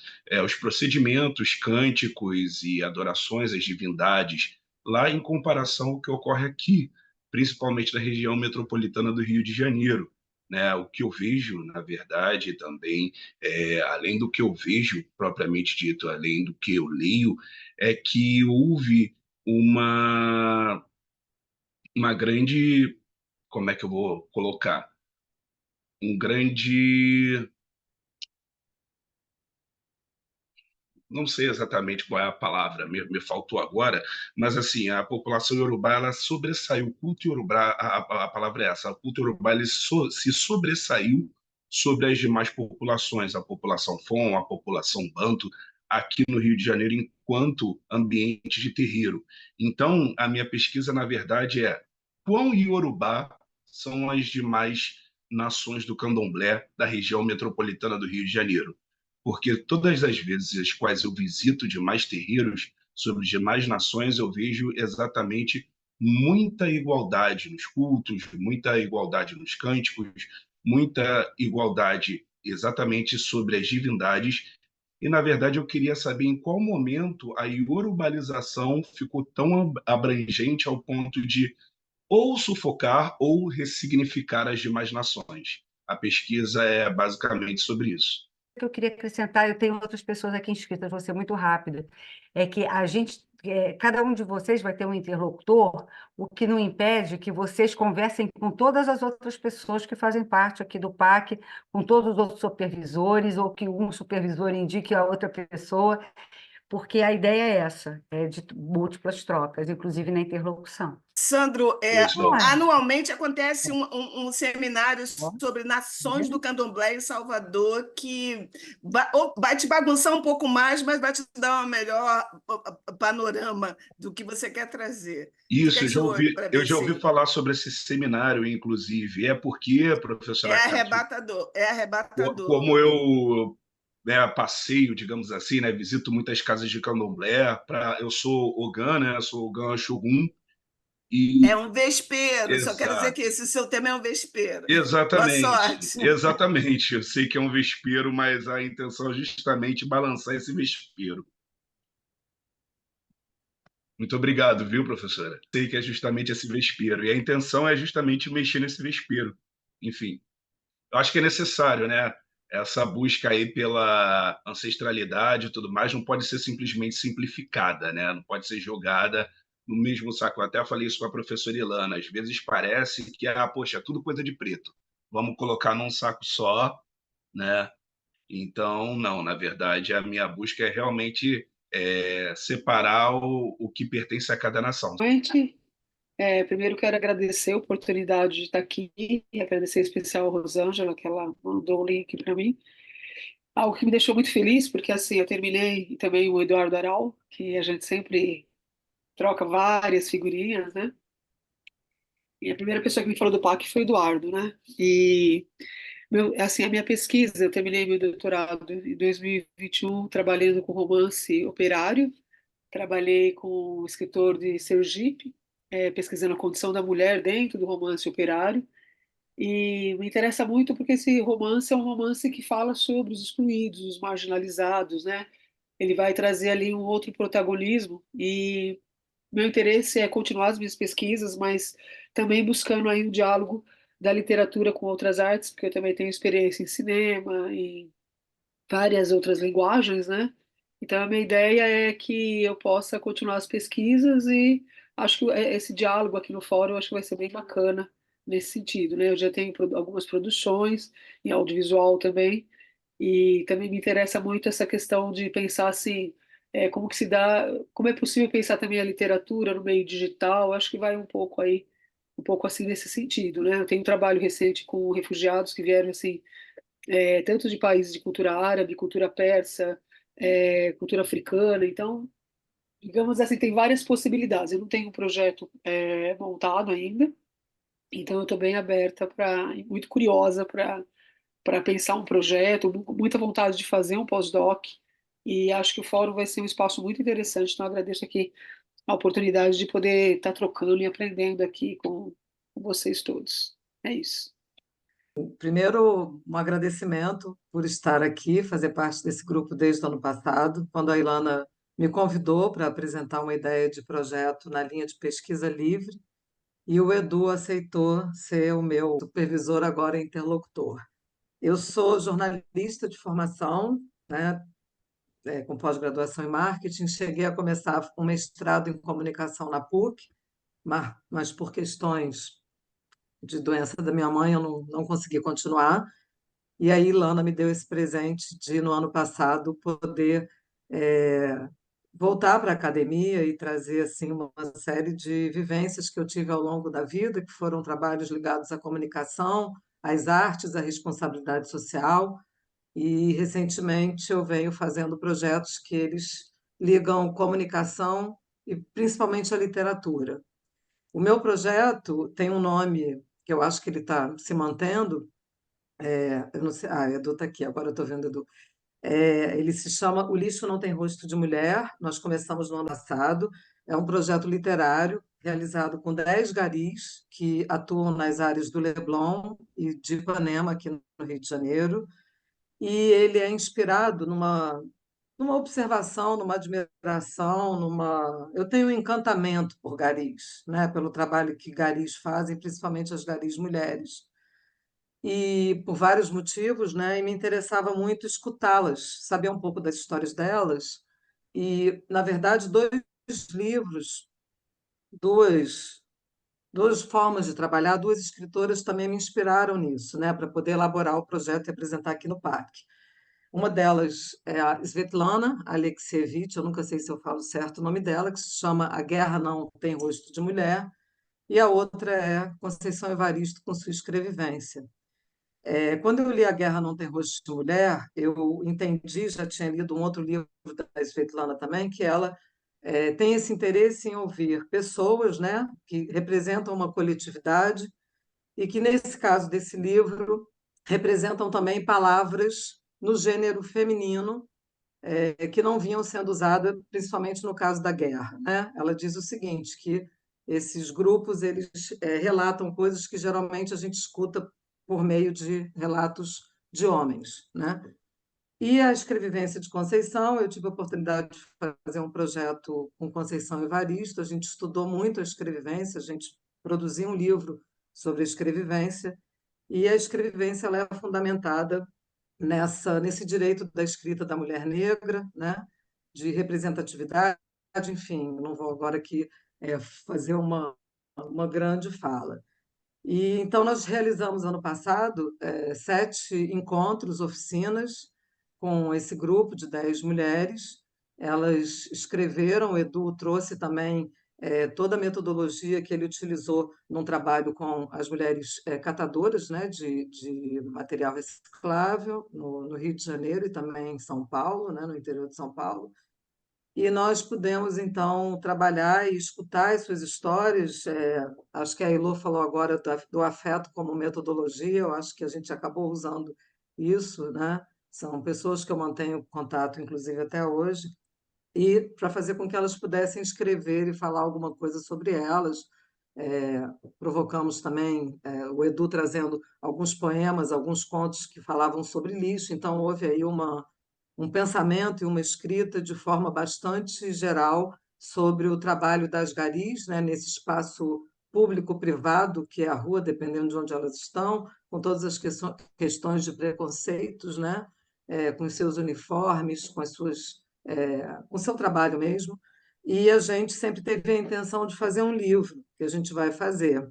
Os procedimentos, cânticos e adorações às divindades, lá em comparação ao que ocorre aqui, principalmente na região metropolitana do Rio de Janeiro, né? O que eu vejo, na verdade, também, além do que eu vejo propriamente dito, além do que eu leio, é que houve uma grande, como é que eu vou colocar? Não sei exatamente qual é a palavra, me faltou agora, mas assim, a população iorubá ela sobressaiu, o culto iorubá, a palavra é essa, o culto iorubá ele se sobressaiu sobre as demais populações, a população Fon, a população Banto, aqui no Rio de Janeiro, enquanto ambiente de terreiro. Então, a minha pesquisa, na verdade, é quão iorubá são as demais nações do candomblé da região metropolitana do Rio de Janeiro, porque todas as vezes as quais eu visito demais terreiros sobre demais nações, eu vejo exatamente muita igualdade nos cultos, muita igualdade nos cânticos, muita igualdade exatamente sobre as divindades. E, na verdade, eu queria saber em qual momento a iorubalização ficou tão abrangente ao ponto de ou sufocar ou ressignificar as demais nações. A pesquisa é basicamente sobre isso. Que eu queria acrescentar, eu tenho outras pessoas aqui inscritas, vou ser muito rápida, é que a gente, cada um de vocês vai ter um interlocutor, o que não impede que vocês conversem com todas as outras pessoas que fazem parte aqui do PAC, com todos os outros supervisores, ou que um supervisor indique a outra pessoa, porque a ideia é essa, de múltiplas trocas, inclusive na interlocução. Sandro, Isso. anualmente acontece um seminário sobre nações do candomblé em Salvador que vai te bagunçar um pouco mais, mas vai te dar um melhor panorama do que você quer trazer. Isso, eu já ouvi falar sobre esse seminário, inclusive. É porque, professora Cátia, arrebatador. como eu né, passeio, digamos assim, né, visito muitas casas de candomblé. Eu sou Ogã, né, sou Ogã Shogun, É e um vespeiro, só quero dizer exato, que esse seu tema é um vespeiro. Boa exatamente, sorte. exatamente. Eu sei que é um vespeiro, mas a intenção é justamente balançar esse vespeiro. Muito obrigado, viu, professora? Sei que é justamente esse vespeiro, e a intenção é justamente mexer nesse vespeiro. Enfim, eu acho que é necessário, né? Essa busca aí pela ancestralidade e tudo mais não pode ser simplesmente simplificada, né? Não pode ser jogada no mesmo saco. Eu até falei isso com a professora Ilana. Às vezes parece que, poxa, é tudo coisa de preto. Vamos colocar num saco só, né? Então, não, na verdade, a minha busca é realmente separar o que pertence a cada nação. Primeiro quero agradecer a oportunidade de estar aqui, e agradecer em especial a Rosângela, que ela mandou o link para mim. Algo que me deixou muito feliz, porque assim, eu terminei, e também o Eduardo Aral, que a gente sempre troca várias figurinhas, né? E a primeira pessoa que me falou do PAC foi o Eduardo, né? E assim, a minha pesquisa, eu terminei meu doutorado em 2021 trabalhando com romance operário, trabalhei com o escritor de Sergipe, pesquisando a condição da mulher dentro do romance operário, e me interessa muito porque esse romance é um romance que fala sobre os excluídos, os marginalizados, né? Ele vai trazer ali um outro protagonismo e meu interesse é continuar as minhas pesquisas, mas também buscando aí um diálogo da literatura com outras artes, porque eu também tenho experiência em cinema, em várias outras linguagens, né? Então, a minha ideia é que eu possa continuar as pesquisas e acho que esse diálogo aqui no fórum eu acho que vai ser bem bacana nesse sentido, né? Eu já tenho algumas produções em audiovisual também e também me interessa muito essa questão de pensar assim, como que se dá, como é possível pensar também a literatura no meio digital. Acho que vai um pouco aí, um pouco assim nesse sentido, né? Eu tenho um trabalho recente com refugiados que vieram assim tanto de países de cultura árabe, cultura persa, cultura africana. Então, digamos assim, tem várias possibilidades. Eu não tenho um projeto montado ainda, então eu estou bem aberta muito curiosa para pensar um projeto, com muita vontade de fazer um pós-doc. E acho que o fórum vai ser um espaço muito interessante. Então, agradeço aqui a oportunidade de poder estar trocando e aprendendo aqui com vocês todos. É isso. Primeiro, um agradecimento por estar aqui, fazer parte desse grupo desde o ano passado, quando a Ilana me convidou para apresentar uma ideia de projeto na linha de pesquisa livre, e o Edu aceitou ser o meu supervisor, agora interlocutor. Eu sou jornalista de formação, né, com pós-graduação em marketing, cheguei a começar um mestrado em comunicação na PUC, mas por questões de doença da minha mãe eu não consegui continuar. E aí, Ilana me deu esse presente de, no ano passado, poder voltar para a academia e trazer assim uma série de vivências que eu tive ao longo da vida, que foram trabalhos ligados à comunicação, às artes, à responsabilidade social. E, recentemente, eu venho fazendo projetos que eles ligam comunicação e, principalmente, a literatura. O meu projeto tem um nome que eu acho que ele está se mantendo, eu não sei, Edu está aqui, agora eu estou vendo Edu. Ele se chama O Lixo Não Tem Rosto de Mulher. Nós começamos no ano passado. É um projeto literário realizado com 10 garis que atuam nas áreas do Leblon e de Ipanema, aqui no Rio de Janeiro. E ele é inspirado numa observação, numa admiração, Eu tenho um encantamento por garis, né? Pelo trabalho que garis fazem, principalmente as garis mulheres. E por vários motivos, né? E me interessava muito escutá-las, saber um pouco das histórias delas. E, na verdade, dois livros, duas formas de trabalhar, duas escritoras também me inspiraram nisso, né? Para poder elaborar o projeto e apresentar aqui no parque. Uma delas é a Svetlana Alexievich, eu nunca sei se eu falo certo o nome dela, que se chama A Guerra Não Tem Rosto de Mulher, e a outra é Conceição Evaristo com sua escrevivência. Quando eu li A Guerra Não Tem Rosto de Mulher, eu entendi, já tinha lido um outro livro da Svetlana também, que ela tem esse interesse em ouvir pessoas, né, que representam uma coletividade e que, nesse caso desse livro, representam também palavras no gênero feminino, que não vinham sendo usadas, principalmente no caso da guerra, né? Ela diz o seguinte, que esses grupos eles relatam coisas que geralmente a gente escuta por meio de relatos de homens, né? E a escrevivência de Conceição, eu tive a oportunidade de fazer um projeto com Conceição Evaristo, a gente estudou muito a escrevivência, a gente produziu um livro sobre a escrevivência, e a escrevivência ela é fundamentada nesse direito da escrita da mulher negra, né, de representatividade, enfim, não vou agora aqui fazer uma grande fala. E então nós realizamos ano passado 7 encontros, oficinas, com esse grupo de 10 mulheres. Elas escreveram, o Edu trouxe também toda a metodologia que ele utilizou num trabalho com as mulheres catadoras, né, de material reciclável no Rio de Janeiro e também em São Paulo, né, no interior de São Paulo. E nós pudemos, então, trabalhar e escutar as suas histórias. Acho que a Ilô falou agora do afeto como metodologia, eu acho que a gente acabou usando isso, né? São pessoas que eu mantenho contato, inclusive, até hoje, e para fazer com que elas pudessem escrever e falar alguma coisa sobre elas. Provocamos também o Edu trazendo alguns poemas, alguns contos que falavam sobre lixo, então houve aí um pensamento e uma escrita de forma bastante geral sobre o trabalho das garis, né, nesse espaço público-privado, que é a rua, dependendo de onde elas estão, com todas as questões de preconceitos, né, com os seus uniformes, com o seu trabalho mesmo. E a gente sempre teve a intenção de fazer um livro, que a gente vai fazer.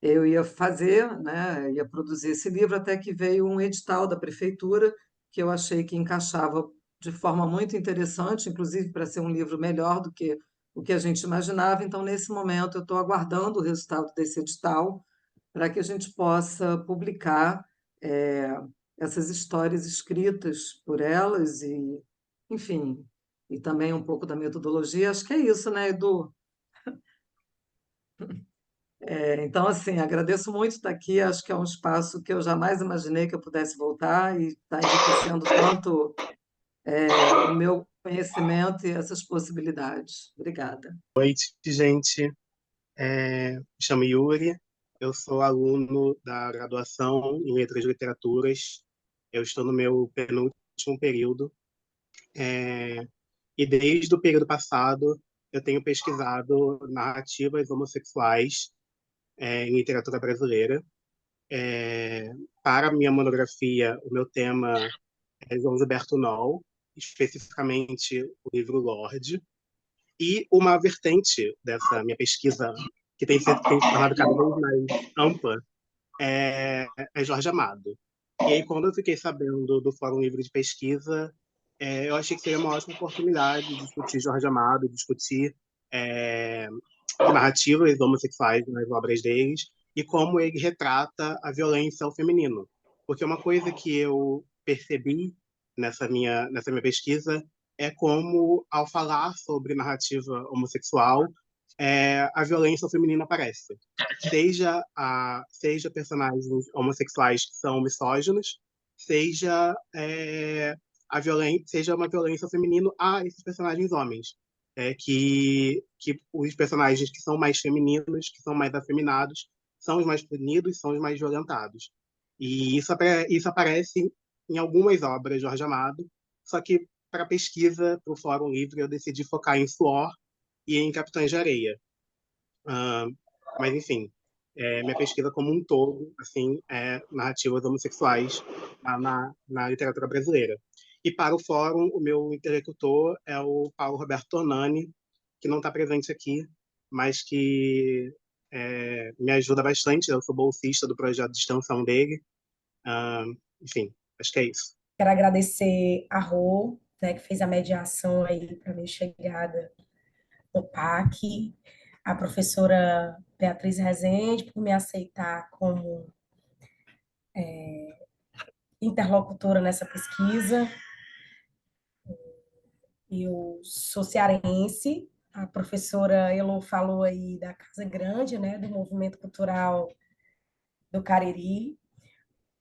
Eu ia fazer, né, ia produzir esse livro, até que veio um edital da prefeitura que eu achei que encaixava de forma muito interessante, inclusive para ser um livro melhor do que o que a gente imaginava. Então, nesse momento, eu estou aguardando o resultado desse edital para que a gente possa publicar essas histórias escritas por elas e, enfim, e também um pouco da metodologia. Acho que é isso, né, Edu? Então, assim, agradeço muito estar aqui. Acho que é um espaço que eu jamais imaginei que eu pudesse voltar e está enriquecendo tanto o meu conhecimento e essas possibilidades. Obrigada. Noite, gente. Me chamo Yuri, eu sou aluno da graduação em Letras e Literaturas. Eu estou no meu penúltimo período. E desde o período passado, eu tenho pesquisado narrativas homossexuais em literatura brasileira. Para a minha monografia, o meu tema é João Gilberto Noll, especificamente o livro Lorde. E uma vertente dessa minha pesquisa, que tem se tornado cada vez mais ampla, é Jorge Amado. E aí, quando eu fiquei sabendo do Fórum Livre de Pesquisa, eu achei que seria uma ótima oportunidade de discutir Jorge Amado, discutir narrativas homossexuais nas obras deles e como ele retrata a violência ao feminino. Porque uma coisa que eu percebi nessa minha pesquisa é como, ao falar sobre narrativa homossexual, a violência ao feminino aparece. Seja personagens homossexuais que são misóginos, seja uma violência ao feminino a esses personagens homens. Que os personagens que são mais femininos, que são mais afeminados, são os mais punidos, são os mais violentados. E isso aparece em algumas obras de Jorge Amado, só que para pesquisa, para o Fórum Livre, eu decidi focar em Suor e em Capitães de Areia. Mas, enfim, minha pesquisa como um todo assim, é narrativas homossexuais na literatura brasileira. E para o Fórum, o meu interlocutor é o Paulo Roberto Tonani, que não está presente aqui, mas que me ajuda bastante. Eu sou bolsista do projeto de extensão dele. Enfim, acho que é isso. Quero agradecer a Rô, né, que fez a mediação aí para minha chegada no PAC, a professora Beatriz Rezende por me aceitar como interlocutora nessa pesquisa. Eu sou cearense, a professora Elô falou aí da Casa Grande, né, do Movimento Cultural do Cariri.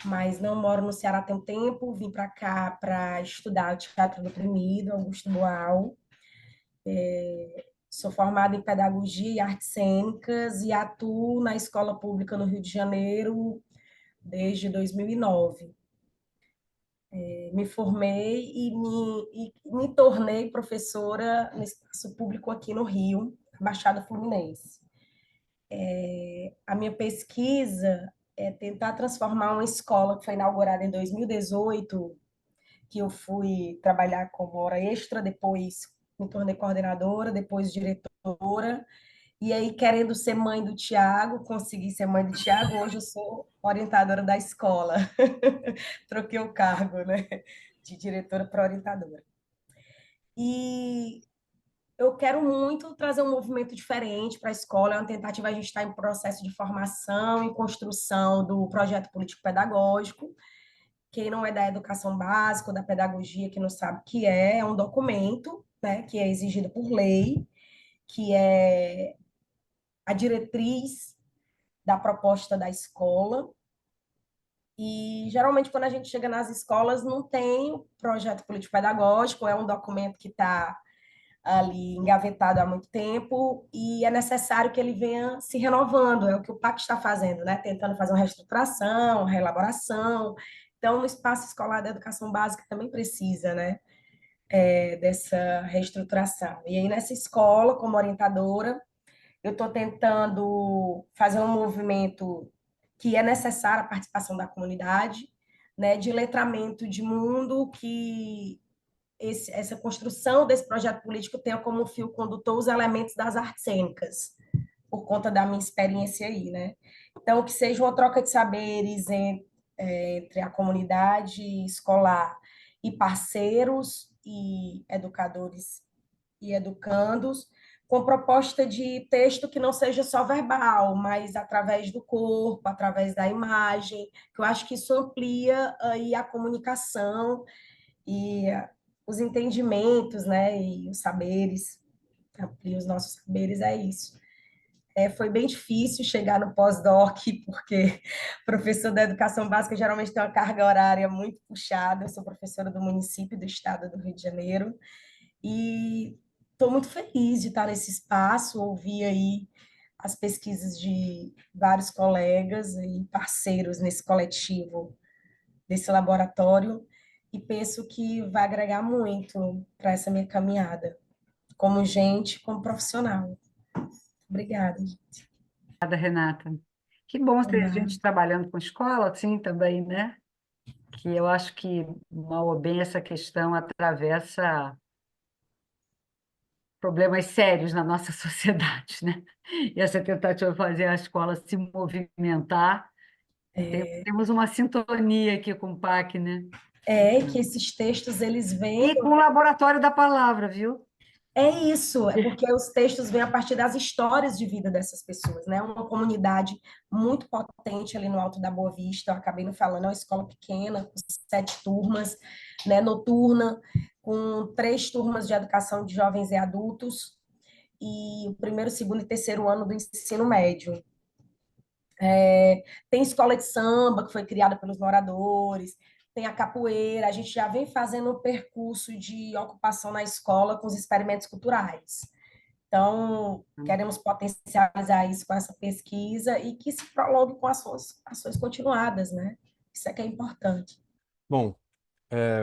mas não moro no Ceará tem um tempo, vim para cá para estudar o Teatro do Oprimido, Augusto Boal. Sou formada em Pedagogia e Artes Cênicas e atuo na escola pública no Rio de Janeiro desde 2009. Me formei me tornei professora no espaço público aqui no Rio, Baixada Fluminense. A minha pesquisa é tentar transformar uma escola que foi inaugurada em 2018, que eu fui trabalhar como hora extra, depois me tornei coordenadora, depois diretora, e aí, querendo ser mãe do Tiago, consegui ser mãe do Tiago, hoje eu sou orientadora da escola. Troquei o cargo, né? De diretora para orientadora. E eu quero muito trazer um movimento diferente para a escola, é uma tentativa, a gente está em processo de formação e construção do projeto político-pedagógico. Quem não é da educação básica ou da pedagogia, que não sabe o que é um documento, né, que é exigido por lei, que é a diretriz da proposta da escola. E, geralmente, quando a gente chega nas escolas, não tem o projeto político-pedagógico, é um documento que está ali engavetado há muito tempo e é necessário que ele venha se renovando, é o que o PAC está fazendo, né? Tentando fazer uma reestruturação, uma reelaboração. Então, no espaço escolar da educação básica também precisa, né? Dessa reestruturação. E aí, nessa escola, como orientadora, eu estou tentando fazer um movimento que é necessário a participação da comunidade, né, de letramento de mundo, que essa construção desse projeto político tenha como fio condutor os elementos das artes cênicas, por conta da minha experiência aí, né? Então, que seja uma troca de saberes entre a comunidade escolar e parceiros e educadores e educandos, com proposta de texto que não seja só verbal, mas através do corpo, através da imagem, que eu acho que isso amplia aí a comunicação e os entendimentos, né, e os saberes, amplia os nossos saberes, é isso. Foi bem difícil chegar no pós-doc, porque professor da educação básica geralmente tem uma carga horária muito puxada. Eu sou professora do município do estado do Rio de Janeiro, e estou muito feliz de estar nesse espaço, ouvir aí as pesquisas de vários colegas e parceiros nesse coletivo, desse laboratório, e penso que vai agregar muito para essa minha caminhada, como gente, como profissional. Obrigada, gente. Obrigada, Renata. Que bom ter gente trabalhando com escola, assim, também, né? Que eu acho que, mal ou bem, essa questão atravessa problemas sérios na nossa sociedade, né? E essa tentativa de fazer a escola se movimentar, temos uma sintonia aqui com o PAC, né? Que esses textos, eles vêm... E com o Laboratório da Palavra, viu? É isso, é porque os textos vêm a partir das histórias de vida dessas pessoas, né? Uma comunidade muito potente ali no Alto da Boa Vista, eu acabei não falando, é uma escola pequena, com 7 turmas, né, noturna, com 3 turmas de educação de jovens e adultos, e o primeiro, segundo e terceiro ano do ensino médio. Tem escola de samba, que foi criada pelos moradores, tem a capoeira, a gente já vem fazendo um percurso de ocupação na escola com os experimentos culturais. Então, queremos potencializar isso com essa pesquisa e que se prolongue com ações continuadas, né? Isso é que é importante. Bom,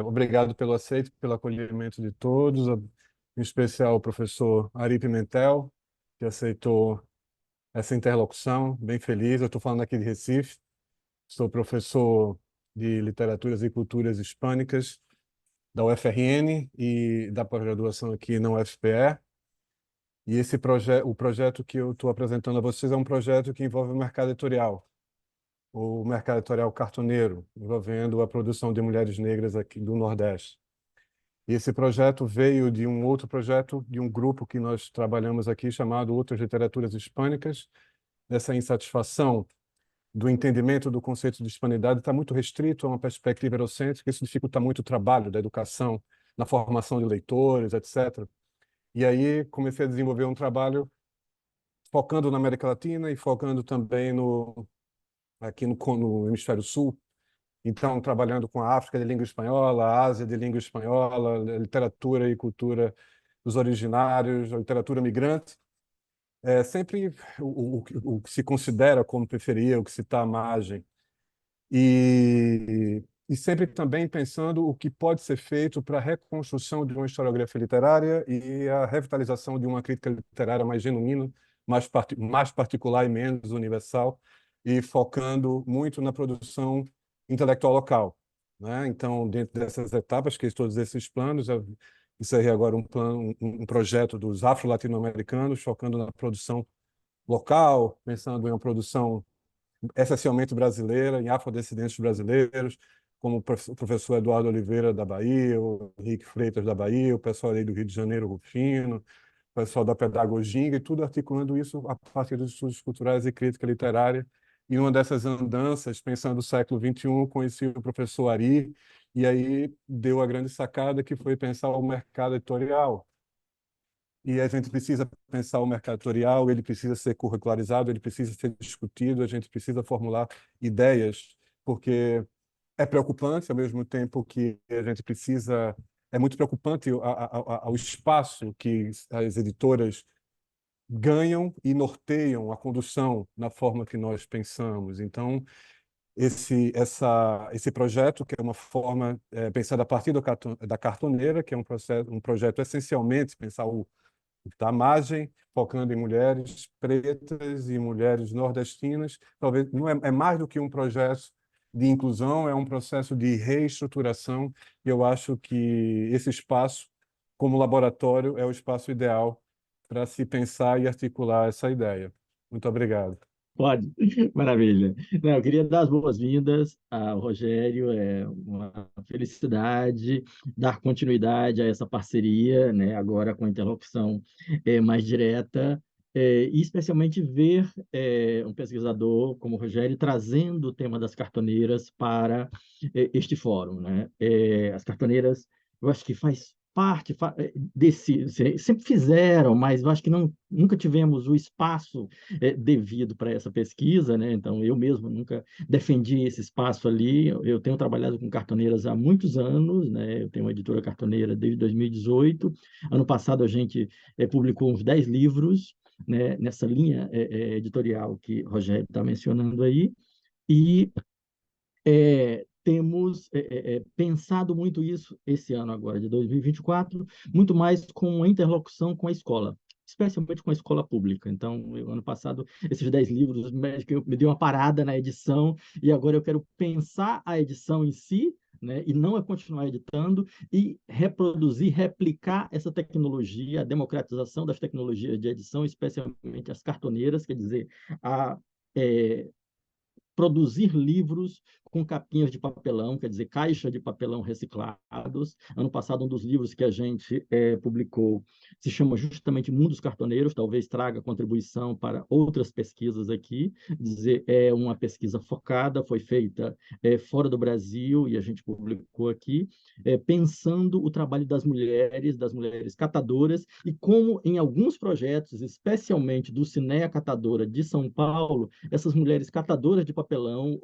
obrigado pelo aceito, pelo acolhimento de todos, em especial o professor Ari Pimentel, que aceitou essa interlocução, bem feliz. Eu estou falando aqui de Recife, sou professor de Literaturas e Culturas Hispânicas da UFRN e da pós-graduação aqui na UFPE. E o projeto que eu estou apresentando a vocês é um projeto que envolve o mercado editorial, o mercado editorial cartoneiro, envolvendo a produção de mulheres negras aqui do Nordeste. E esse projeto veio de um outro projeto, de um grupo que nós trabalhamos aqui, chamado Outras Literaturas Hispânicas. Essa insatisfação do entendimento do conceito de hispanidade está muito restrito a uma perspectiva eurocêntrica, isso dificulta muito o trabalho da educação, na formação de leitores, etc. E aí comecei a desenvolver um trabalho focando na América Latina e focando também aqui no Hemisfério Sul, Então, trabalhando com a África de língua espanhola, a Ásia de língua espanhola, literatura e cultura dos originários, a literatura migrante, sempre o que se considera como periferia, o que se está à margem. E sempre também pensando o que pode ser feito para a reconstrução de uma historiografia literária e a revitalização de uma crítica literária mais genuína, mais particular e menos universal, e focando muito na produção intelectual local, né? Então, dentro dessas etapas, que todos esses planos, eu encerrei agora um projeto dos afro-latino-americanos, focando na produção local, pensando em uma produção essencialmente brasileira, em afrodescendentes brasileiros, como o professor Eduardo Oliveira da Bahia, o Henrique Freitas da Bahia, o pessoal aí do Rio de Janeiro, Rufino, o pessoal da Pedagogia, e tudo articulando isso a partir dos estudos culturais e crítica literária. E uma dessas andanças, pensando no século XXI, conheci o professor Ari, e aí deu a grande sacada que foi pensar o mercado editorial. E a gente precisa pensar o mercado editorial, ele precisa ser curricularizado, ele precisa ser discutido, a gente precisa formular ideias, porque é preocupante, ao mesmo tempo que a gente precisa... É muito preocupante o espaço que as editoras ganham e norteiam a condução na forma que nós pensamos. Então, esse projeto, que é uma forma pensada a partir da cartoneira, que é um projeto essencialmente pensar da margem, focando em mulheres pretas e mulheres nordestinas. Talvez não é mais do que um projeto de inclusão, é um processo de reestruturação, e eu acho que esse espaço, como laboratório, é o espaço ideal para se pensar e articular essa ideia. Muito obrigado. Pode, maravilha. Não, eu queria dar as boas-vindas ao Rogério, é uma felicidade dar continuidade a essa parceria, né, agora com a interlocução mais direta, e especialmente ver um pesquisador como o Rogério trazendo o tema das cartoneiras para este fórum, né? As cartoneiras, eu acho que faz parte desse, sempre fizeram, mas eu acho que nunca tivemos o espaço devido para essa pesquisa, né? Então, eu mesmo nunca defendi esse espaço ali. Eu tenho trabalhado com cartoneiras há muitos anos, né? Eu tenho uma editora cartoneira desde 2018. Ano passado, a gente publicou uns 10 livros, né? Nessa linha editorial que o Rogério está mencionando aí. E temos pensado muito isso esse ano agora, de 2024, muito mais com a interlocução com a escola, especialmente com a escola pública. Então, ano passado, esses 10 livros me deu uma parada na edição, e agora eu quero pensar a edição em si, né, e não continuar editando, e reproduzir, replicar essa tecnologia, a democratização das tecnologias de edição, especialmente as cartoneiras, quer dizer, produzir livros com capinhas de papelão, quer dizer, caixa de papelão reciclados. Ano passado, um dos livros que a gente publicou se chama justamente Mundos Cartoneiros, talvez traga contribuição para outras pesquisas aqui. Dizer, é uma pesquisa focada, foi feita fora do Brasil, e a gente publicou aqui, pensando o trabalho das mulheres catadoras, e como em alguns projetos, especialmente do Cineia Catadora de São Paulo, essas mulheres catadoras de papelão,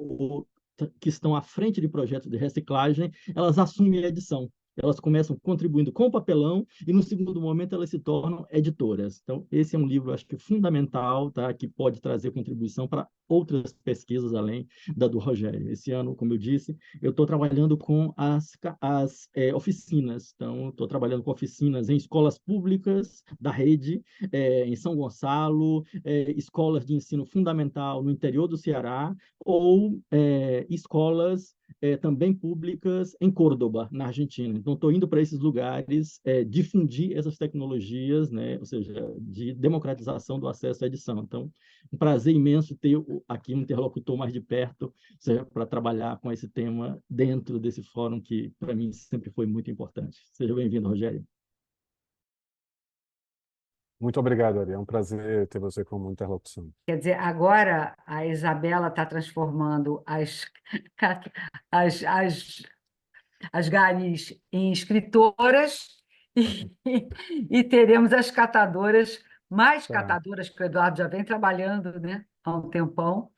que estão à frente de projetos de reciclagem, elas assumem a edição. Elas começam contribuindo com o papelão e, no segundo momento, elas se tornam editoras. Então, esse é um livro, acho que fundamental, tá? Que pode trazer contribuição para outras pesquisas além da do Rogério. Esse ano, como eu disse, eu estou trabalhando com as oficinas. Então, estou trabalhando com oficinas em escolas públicas da rede, em São Gonçalo, escolas de ensino fundamental no interior do Ceará, ou escolas também públicas em Córdoba, na Argentina. Então, estou indo para esses lugares difundir essas tecnologias, né? Ou seja, de democratização do acesso à edição. Então, um prazer imenso ter aqui um interlocutor mais de perto, para trabalhar com esse tema dentro desse fórum que, para mim, sempre foi muito importante. Seja bem-vindo, Rogério. Muito obrigado, Ari. É um prazer ter você como interlocução. Quer dizer, agora a Isabela está transformando as garis em escritoras e teremos as catadoras, mais catadoras, que o Eduardo já vem trabalhando, né, há um tempão,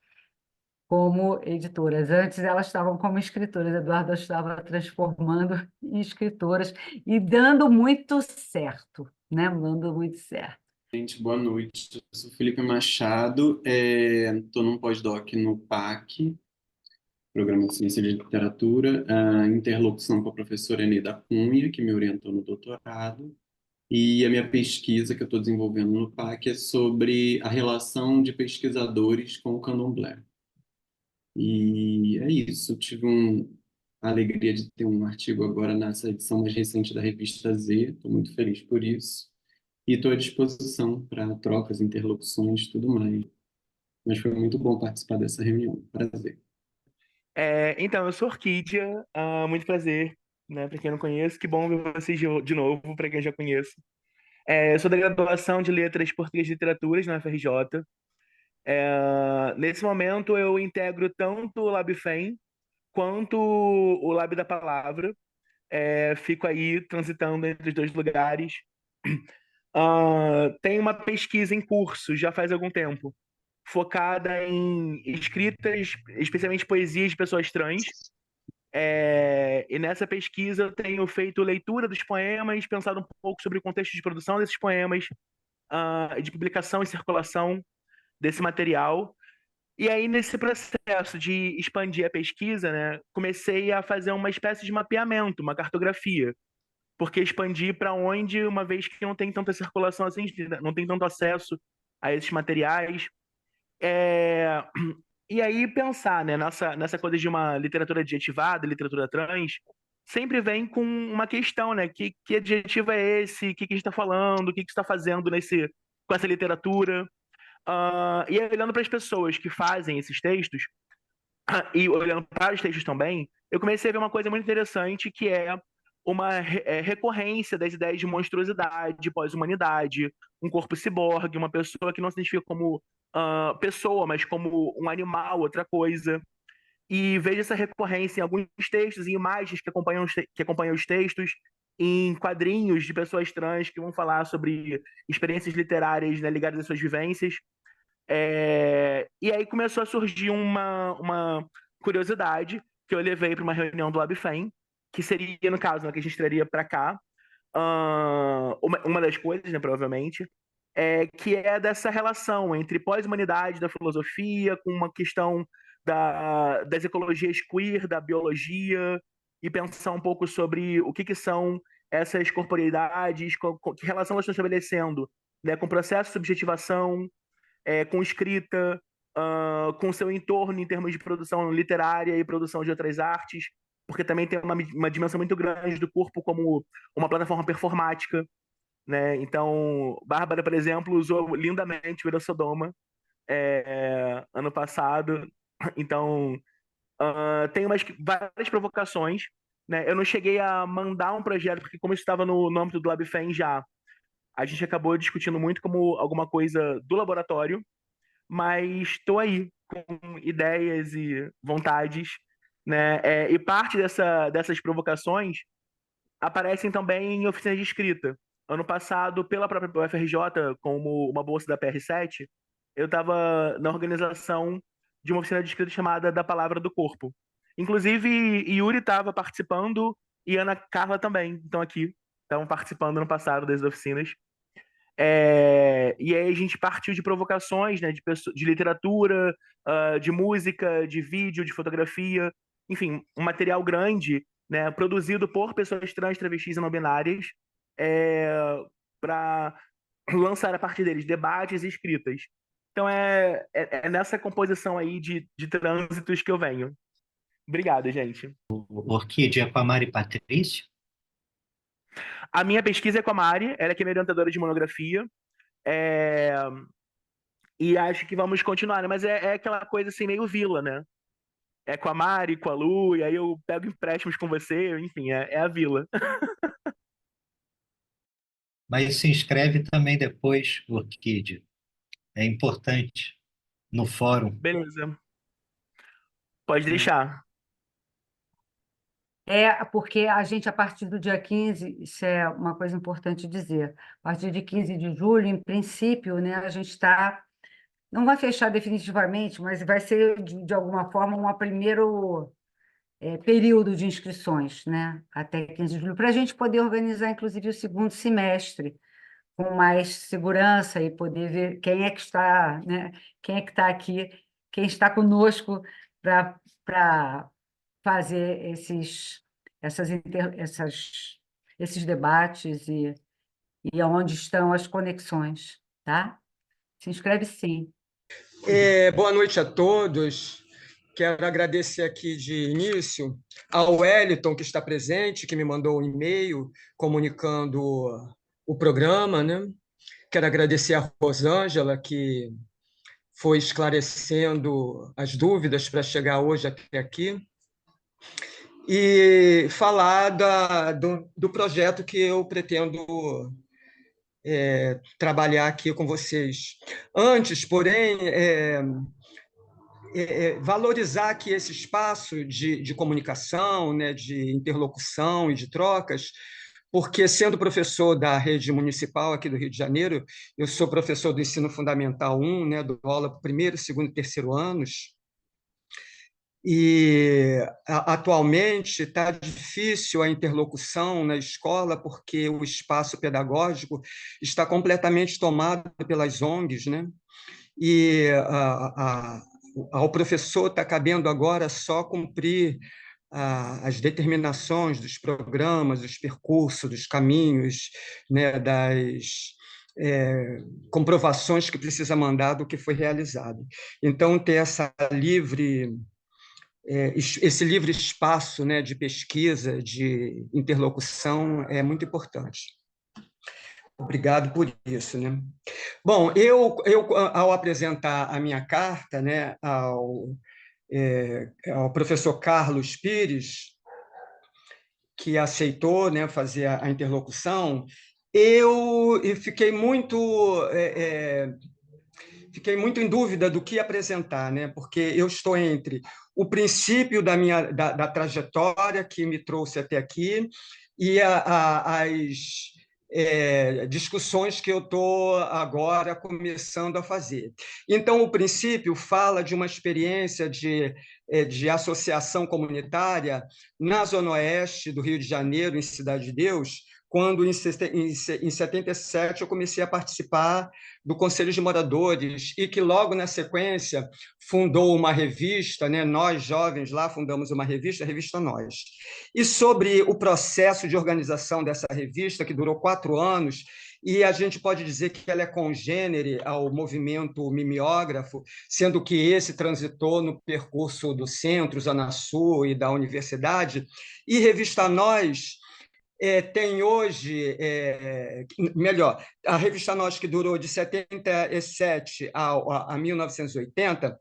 como editoras. Antes elas estavam como escritoras, Eduarda estava transformando em escritoras e dando muito certo, né? Dando muito certo. Gente, boa noite. Eu sou Felipe Machado, estou num pós-doc no PAC, Programa de Ciência de Literatura, a interlocução com a professora Eneida Cunha, que me orientou no doutorado, e a minha pesquisa que eu estou desenvolvendo no PAC é sobre a relação de pesquisadores com o candomblé. E é isso, eu tive a alegria de ter um artigo agora nessa edição mais recente da revista Z, estou muito feliz por isso. E estou à disposição para trocas, interlocuções e tudo mais. Mas foi muito bom participar dessa reunião. Prazer. Então, eu sou Orquídea, muito prazer, né? Para quem não conhece, que bom ver vocês de novo, para quem já conhece. Eu sou da graduação de Letras Português e Literaturas na UFRJ. Nesse momento, eu integro tanto o LabFem quanto o Lab da Palavra. Fico aí transitando entre os dois lugares. Tem uma pesquisa em curso já faz algum tempo, focada em escritas, especialmente poesias de pessoas trans. E nessa pesquisa eu tenho feito leitura dos poemas, pensado um pouco sobre o contexto de produção desses poemas, de publicação e circulação desse material. E aí, nesse processo de expandir a pesquisa, né, comecei a fazer uma espécie de mapeamento, uma cartografia, porque expandir para onde, uma vez que não tem tanta circulação assim, não tem tanto acesso a esses materiais. E aí pensar, né, nessa coisa de uma literatura adjetivada, literatura trans, sempre vem com uma questão, né? Que adjetivo é esse? O que a gente está falando? O que está fazendo com essa literatura? E aí, olhando para as pessoas que fazem esses textos, e olhando para os textos também, eu comecei a ver uma coisa muito interessante, que é uma recorrência das ideias de monstruosidade, pós-humanidade, um corpo ciborgue, uma pessoa que não se identifica como pessoa, mas como um animal, outra coisa. E vejo essa recorrência em alguns textos, em imagens que acompanham os textos, em quadrinhos de pessoas trans que vão falar sobre experiências literárias, né, ligadas às suas vivências. E aí começou a surgir uma curiosidade que eu levei para uma reunião do LabFem, que seria, no caso, né, que a gente traria para cá, uma das coisas, né, provavelmente, que é dessa relação entre pós-humanidade da filosofia com uma questão das ecologias queer, da biologia, e pensar um pouco sobre o que são essas corporeidades, que relação elas estão estabelecendo, né, com o processo de subjetivação, com escrita, com seu entorno em termos de produção literária e produção de outras artes, porque também tem uma dimensão muito grande do corpo como uma plataforma performática, né? Então, Bárbara, por exemplo, usou lindamente o Ira Sodoma ano passado. Então, tem várias provocações, né? Eu não cheguei a mandar um projeto, porque como isso estava no âmbito do LabFem já, a gente acabou discutindo muito como alguma coisa do laboratório, mas estou aí com ideias e vontades, né? E parte dessas provocações aparecem também em oficinas de escrita. Ano passado, pela própria UFRJ, como uma bolsa da PR7, eu estava na organização de uma oficina de escrita chamada Da Palavra do Corpo. Inclusive, Yuri estava participando e Ana Carla também estão aqui. Estavam participando no passado das oficinas. E aí a gente partiu de provocações, né, de literatura, de música, de vídeo, de fotografia, enfim, um material grande, né, produzido por pessoas trans, travestis e não binárias, para lançar a partir deles debates e escritas. Então é nessa composição aí de trânsitos que eu venho. Obrigado, gente. Orquídea é com a Mari Patrício? A minha pesquisa é com a Mari, ela é que é minha orientadora de monografia. E acho que vamos continuar, né? Mas é aquela coisa assim, meio vila, né? É com a Mari, com a Lu, e aí eu pego empréstimos com você, enfim, é a vila. Mas se inscreve também depois, Orquídea. É importante no fórum. Beleza. Pode deixar. Porque a gente, a partir do dia 15, isso é uma coisa importante dizer, a partir de 15 de julho, em princípio, né, a gente está não vai fechar definitivamente, mas vai ser, de alguma forma, um primeiro período de inscrições, né? Até 15 de julho, para a gente poder organizar, inclusive, o segundo semestre com mais segurança e poder ver quem é que está, né? Quem é que está aqui, quem está conosco para fazer esses debates e aonde estão as conexões, tá? Se inscreve sim. Boa noite a todos. Quero agradecer aqui de início ao Wellington, que está presente, que me mandou um e-mail comunicando o programa, né? Quero agradecer a Rosângela, que foi esclarecendo as dúvidas para chegar hoje até aqui, e falar do projeto que eu pretendo trabalhar aqui com vocês. Antes, porém, valorizar aqui esse espaço de comunicação, né, de interlocução e de trocas, porque, sendo professor da rede municipal aqui do Rio de Janeiro, eu sou professor do ensino fundamental 1, né, dou aula para o primeiro, segundo e terceiro anos, e atualmente está difícil a interlocução na escola, porque o espaço pedagógico está completamente tomado pelas ONGs, né? E ao professor está cabendo agora só cumprir as determinações dos programas, dos percursos, dos caminhos, né, das comprovações que precisa mandar do que foi realizado. Então, ter esse livre espaço, né, de pesquisa, de interlocução, é muito importante. Obrigado por isso, né? Bom, eu ao apresentar a minha carta, né, ao professor Carlos Pires, que aceitou, né, fazer a interlocução, eu fiquei muito em dúvida do que apresentar, né? Porque eu estou entre o princípio da trajetória que me trouxe até aqui e as discussões que eu estou agora começando a fazer. Então, o princípio fala de uma experiência de associação comunitária na Zona Oeste do Rio de Janeiro, em Cidade de Deus, quando, em 77, eu comecei a participar do Conselho de Moradores e que, logo na sequência, fundou uma revista, né? Nós, jovens, lá fundamos uma revista, a Revista Nós. E sobre o processo de organização dessa revista, que durou 4 anos, e a gente pode dizer que ela é congênere ao movimento mimeógrafo, sendo que esse transitou no percurso do Centro, Zona Sul e da Universidade, e Revista Nós tem hoje, melhor, a Revista Nós, que durou de 77 a 1980,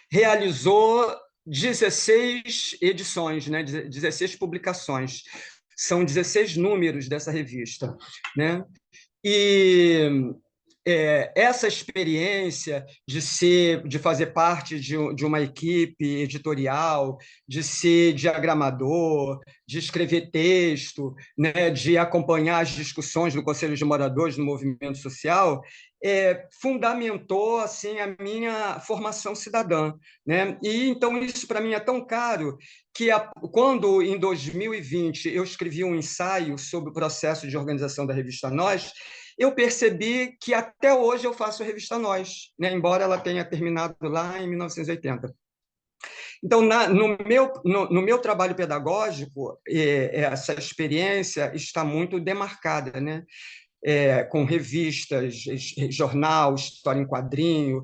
realizou 16 edições, né, 16 publicações. São 16 números dessa revista, né? E essa experiência de fazer parte de uma equipe editorial, de ser diagramador, de escrever texto, né, de acompanhar as discussões do Conselho de Moradores do movimento social, fundamentou assim a minha formação cidadã, né? E então isso para mim é tão caro que quando em 2020 eu escrevi um ensaio sobre o processo de organização da Revista Nós, eu percebi que até hoje eu faço a Revista Nós, né? Embora ela tenha terminado lá em 1980. Então, no meu trabalho pedagógico, essa experiência está muito demarcada, né? Com revistas, jornal, história em quadrinho,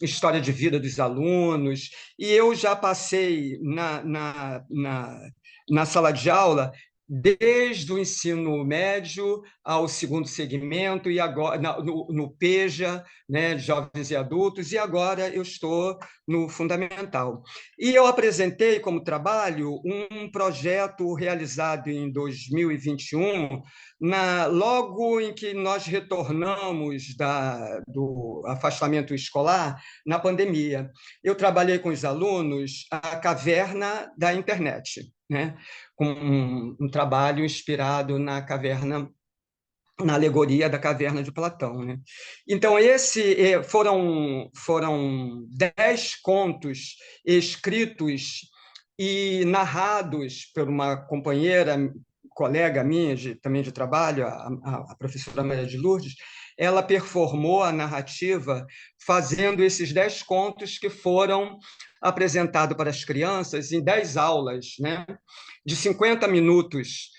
história de vida dos alunos, e eu já passei na sala de aula desde o ensino médio ao segundo segmento, e agora no PEJA, né, jovens e adultos, e agora eu estou no fundamental. E eu apresentei como trabalho um projeto realizado em 2021, logo em que nós retornamos do afastamento escolar, na pandemia. Eu trabalhei com os alunos a caverna da internet, né? Com um trabalho inspirado na caverna na alegoria da caverna de Platão, né? Então, foram 10 contos escritos e narrados por uma companheira, colega minha, também de trabalho, a professora Maria de Lourdes. Ela performou a narrativa fazendo esses 10 contos que foram apresentados para as crianças em 10 aulas, né? De 50 minutos,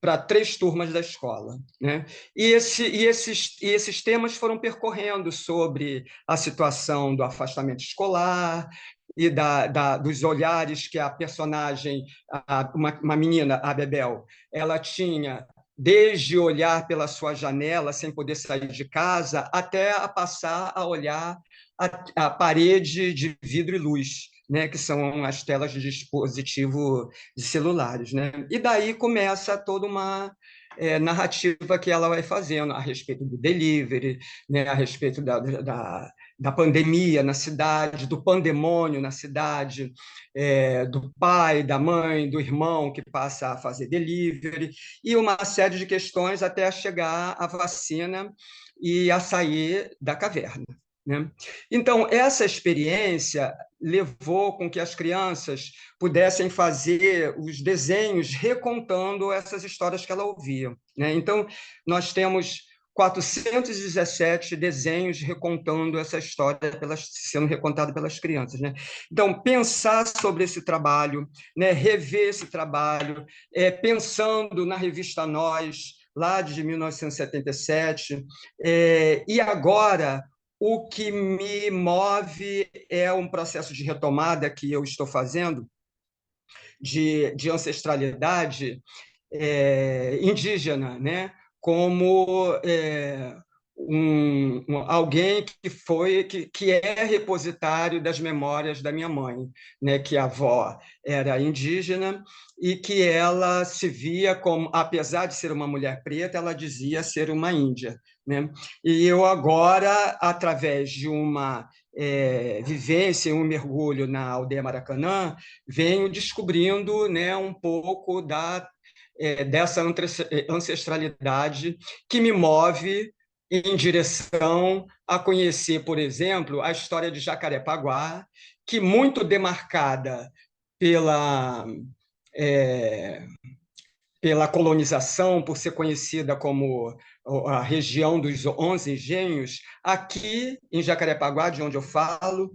para 3 turmas da escola, né? E esses temas foram percorrendo sobre a situação do afastamento escolar e dos olhares que a personagem, uma menina, a Bebel, ela tinha, desde olhar pela sua janela sem poder sair de casa, até a passar a olhar a parede de vidro e luz, né, que são as telas de dispositivo de celulares, né? E daí começa toda uma narrativa que ela vai fazendo a respeito do delivery, né, a respeito da pandemia na cidade, do pandemônio na cidade, do pai, da mãe, do irmão que passa a fazer delivery, e uma série de questões até chegar à vacina e a sair da caverna, né? Então, essa experiência levou com que as crianças pudessem fazer os desenhos recontando essas histórias que elas ouviam, né? Então, nós temos 417 desenhos recontando essa história sendo recontada pelas crianças, né? Então, pensar sobre esse trabalho, né? Rever esse trabalho, pensando na revista Nós, lá de 1977, e agora o que me move é um processo de retomada que eu estou fazendo de ancestralidade indígena, né? Como alguém que é repositário das memórias da minha mãe, né? Que a avó era indígena e que ela se via como, apesar de ser uma mulher preta, ela dizia ser uma índia, né? E eu agora, através de uma vivência, um mergulho na aldeia Maracanã, venho descobrindo, né, um pouco dessa ancestralidade que me move em direção a conhecer, por exemplo, a história de Jacarepaguá, que muito demarcada pela colonização, por ser conhecida como a região dos 11 engenhos, aqui em Jacarepaguá, de onde eu falo,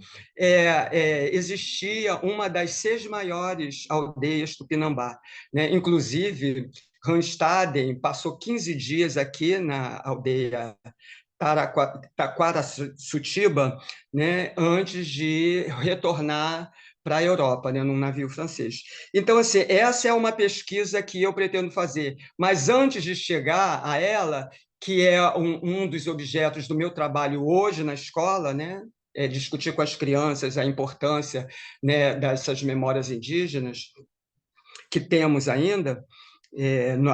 existia uma das 6 maiores aldeias tupinambá, né? Inclusive, Randstaden passou 15 dias aqui na aldeia Taquaracutiba, né, antes de retornar para a Europa, né, num navio francês. Então, assim, essa é uma pesquisa que eu pretendo fazer, mas antes de chegar a ela, que é um dos objetos do meu trabalho hoje na escola, né, discutir com as crianças a importância, né, dessas memórias indígenas que temos ainda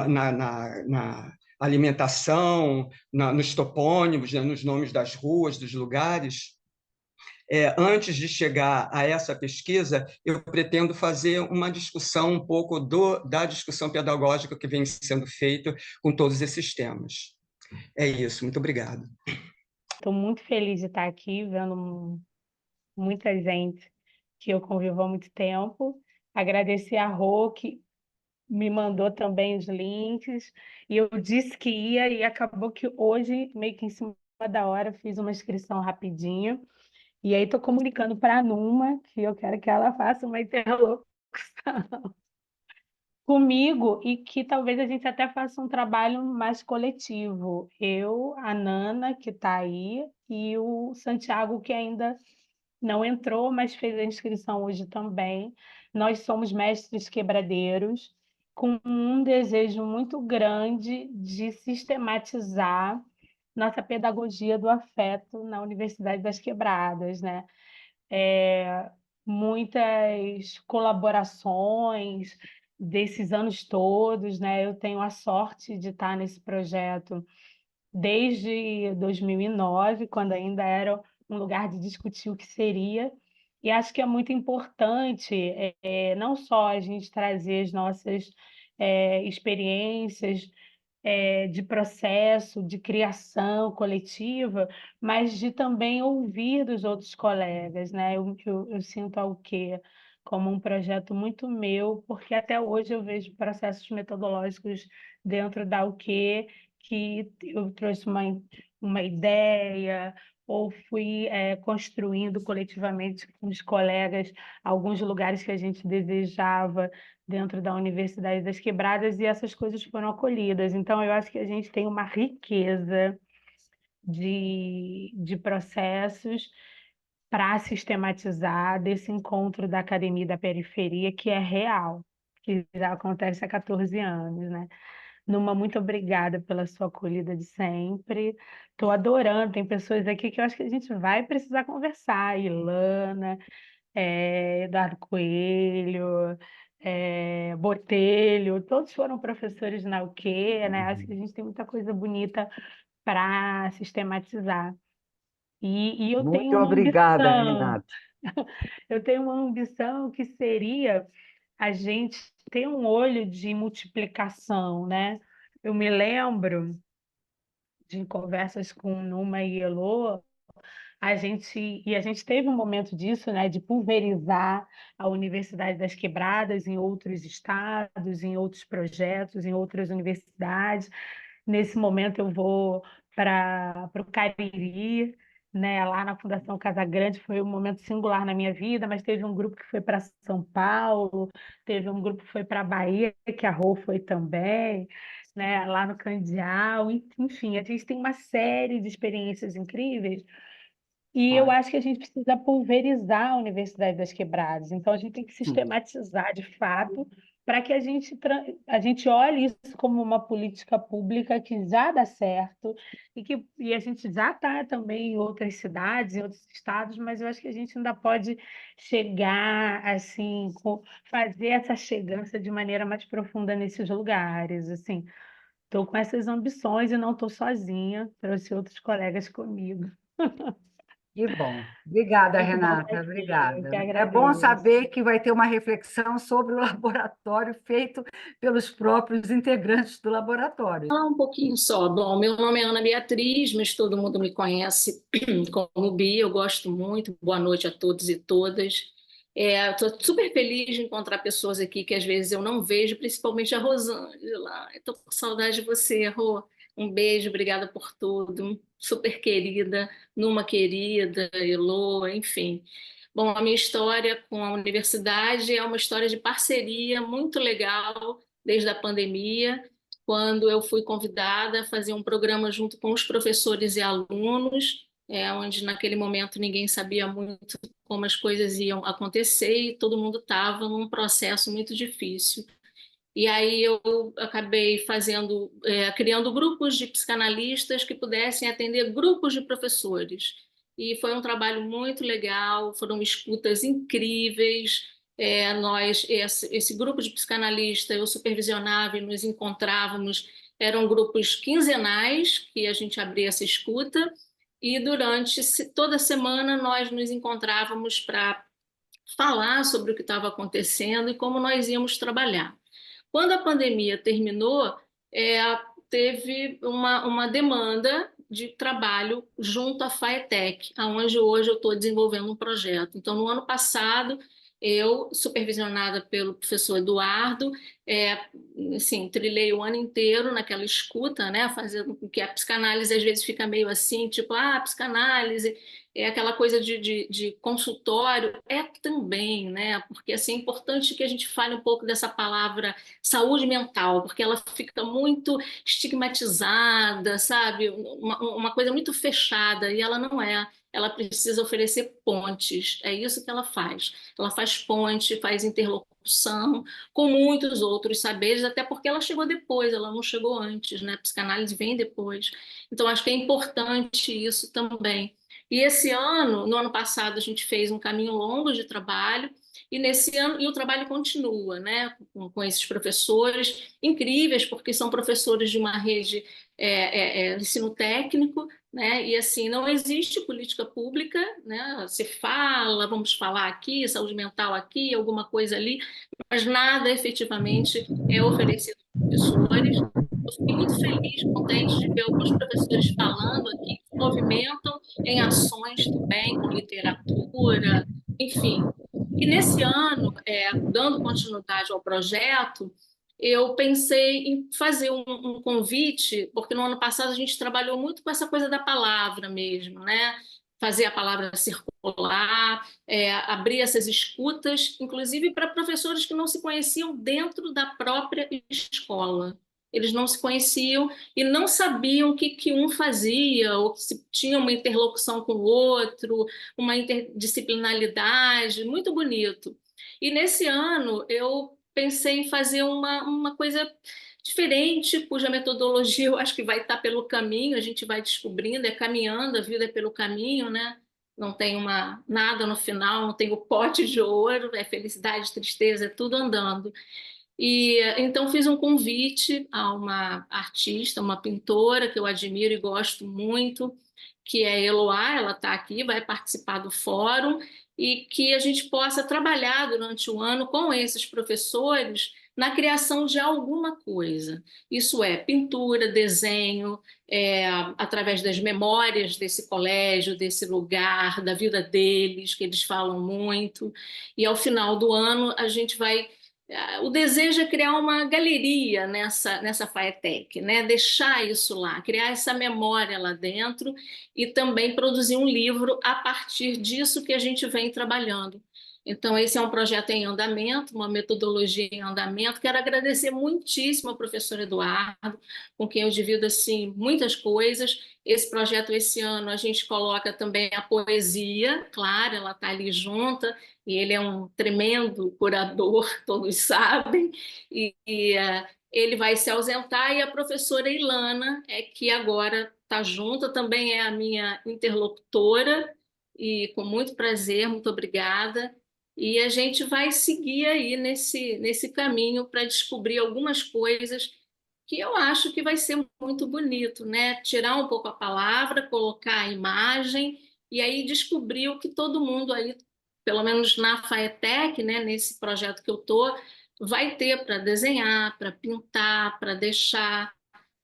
na alimentação, nos topônimos, né, nos nomes das ruas, dos lugares. Antes de chegar a essa pesquisa, eu pretendo fazer uma discussão um pouco da discussão pedagógica que vem sendo feita com todos esses temas. É isso, muito obrigado. Estou muito feliz de estar aqui, vendo muita gente que eu convivo há muito tempo. Agradecer a Rô, que me mandou também os links, e eu disse que ia, e acabou que hoje, meio que em cima da hora, fiz uma inscrição rapidinho. E aí estou comunicando para a Numa que eu quero que ela faça uma interlocução comigo e que talvez a gente até faça um trabalho mais coletivo. Eu, a Nana, que está aí, e o Santiago, que ainda não entrou, mas fez a inscrição hoje também. Nós somos mestres quebradeiros, com um desejo muito grande de sistematizar nossa pedagogia do afeto na Universidade das Quebradas, né? Muitas colaborações desses anos todos, né? Eu tenho a sorte de estar nesse projeto desde 2009, quando ainda era um lugar de discutir o que seria, e acho que é muito importante não só a gente trazer as nossas experiências de processo, de criação coletiva, mas de também ouvir dos outros colegas, né? Eu sinto a UQ como um projeto muito meu, porque até hoje eu vejo processos metodológicos dentro da UQ que eu trouxe uma ideia ou fui construindo coletivamente com os colegas alguns lugares que a gente desejava dentro da Universidade das Quebradas, e essas coisas foram acolhidas. Então, eu acho que a gente tem uma riqueza de processos para sistematizar desse encontro da academia e da periferia, que é real, que já acontece há 14 anos, né? Numa, muito obrigada pela sua acolhida de sempre. Estou adorando, tem pessoas aqui que eu acho que a gente vai precisar conversar. Ilana, Eduardo Coelho, Botelho, todos foram professores na UQ, né? Acho que a gente tem muita coisa bonita para sistematizar. E eu tenho Muito uma obrigada, ambição, Renata. eu tenho uma ambição que seria a gente ter um olho de multiplicação, né? Eu me lembro de conversas com Numa e Elô, a gente teve um momento disso, né, de pulverizar a Universidade das Quebradas em outros estados, em outros projetos, em outras universidades. Nesse momento eu vou para o Cariri, né, lá na Fundação Casa Grande, foi um momento singular na minha vida, mas teve um grupo que foi para São Paulo, teve um grupo que foi para a Bahia, que a Rô foi também, né, lá no Candial, enfim, a gente tem uma série de experiências incríveis e eu acho que a gente precisa pulverizar a Universidade das Quebradas. Então, a gente tem que sistematizar de fato para que a gente olhe isso como uma política pública que já dá certo e a gente já está também em outras cidades, em outros estados, mas eu acho que a gente ainda pode chegar, assim, fazer essa chegança de maneira mais profunda nesses lugares, assim. Estou com essas ambições e não estou sozinha, trouxe outros colegas comigo. Que bom. Obrigada, Muito bom Renata, estar aqui, eu que obrigada. É bom agradeço. saber que vai ter uma reflexão sobre o laboratório feito pelos próprios integrantes do laboratório. Falar um pouquinho só. Bom, meu nome é Ana Beatriz, mas todo mundo me conhece como Bia. Eu gosto muito. Boa noite a todos e todas. Estou super feliz de encontrar pessoas aqui que às vezes eu não vejo, principalmente a Rosângela. Estou com saudade de você, Rô. Um beijo, obrigada por tudo. Super querida, Numa querida, Elô, enfim. Bom, a minha história com a universidade é uma história de parceria muito legal desde a pandemia, quando eu fui convidada a fazer um programa junto com os professores e alunos, onde naquele momento ninguém sabia muito como as coisas iam acontecer e todo mundo estava num processo muito difícil. E aí eu acabei criando grupos de psicanalistas que pudessem atender grupos de professores. E foi um trabalho muito legal, foram escutas incríveis. Esse grupo de psicanalista, eu supervisionava e nos encontrávamos, eram grupos quinzenais que a gente abria essa escuta, e durante toda semana nós nos encontrávamos para falar sobre o que estava acontecendo e como nós íamos trabalhar. Quando a pandemia terminou, teve uma demanda de trabalho junto à FAETEC, onde hoje eu estou desenvolvendo um projeto. Então, no ano passado, eu, supervisionada pelo professor Eduardo, assim, trilhei o ano inteiro naquela escuta, né, fazendo com que a psicanálise às vezes fica meio assim, tipo, psicanálise é aquela coisa de consultório, também, né, porque assim, é importante que a gente fale um pouco dessa palavra saúde mental, porque ela fica muito estigmatizada, sabe, uma coisa muito fechada, e ela não é. Ela precisa oferecer pontes, é isso que ela faz. Ela faz ponte, faz interlocução com muitos outros saberes, até porque ela chegou depois, ela não chegou antes, né? A psicanálise vem depois. Então, acho que é importante isso também. E esse ano, no ano passado, a gente fez um caminho longo de trabalho, e nesse ano, e o trabalho continua, né? Com esses professores incríveis, porque são professores de uma rede ensino técnico, né? E assim, não existe política pública, né? Se fala, vamos falar aqui, saúde mental aqui, alguma coisa ali, mas nada efetivamente é oferecido aos professores. Eu fiquei muito feliz, contente de ver alguns professores falando aqui que se movimentam em ações também, com literatura, enfim. E nesse ano, dando continuidade ao projeto, eu pensei em fazer um convite, porque no ano passado a gente trabalhou muito com essa coisa da palavra mesmo, né? Fazer a palavra circular, abrir essas escutas, inclusive para professores que não se conheciam dentro da própria escola. Eles não se conheciam e não sabiam o que um fazia, ou se tinha uma interlocução com o outro, uma interdisciplinaridade, muito bonito. E nesse ano eu pensei em fazer uma coisa diferente, cuja metodologia eu acho que vai estar pelo caminho, a gente vai descobrindo, caminhando, a vida é pelo caminho, né? Não tem nada no final, não tem o pote de ouro, é felicidade, tristeza, é tudo andando. E então fiz um convite a uma artista, uma pintora que eu admiro e gosto muito, que é Eloá, ela está aqui, vai participar do fórum, e que a gente possa trabalhar durante o ano com esses professores na criação de alguma coisa. Isso é pintura, desenho, através das memórias desse colégio, desse lugar, da vida deles, que eles falam muito. E ao final do ano a gente vai. O desejo é criar uma galeria nessa FAETEC, né? Deixar isso lá, criar essa memória lá dentro e também produzir um livro a partir disso que a gente vem trabalhando. Então, esse é um projeto em andamento, uma metodologia em andamento. Quero agradecer muitíssimo ao professor Eduardo, com quem eu divido assim, muitas coisas. Esse projeto, esse ano, a gente coloca também a poesia, claro, ela está ali junta, e ele é um tremendo curador, todos sabem, ele vai se ausentar, e a professora Ilana, que agora está junta, também é a minha interlocutora, e com muito prazer, muito obrigada. E a gente vai seguir aí nesse caminho para descobrir algumas coisas que eu acho que vai ser muito bonito, né? Tirar um pouco a palavra, colocar a imagem e aí descobrir o que todo mundo aí, pelo menos na FAETEC, né, nesse projeto que eu estou, vai ter para desenhar, para pintar, para deixar,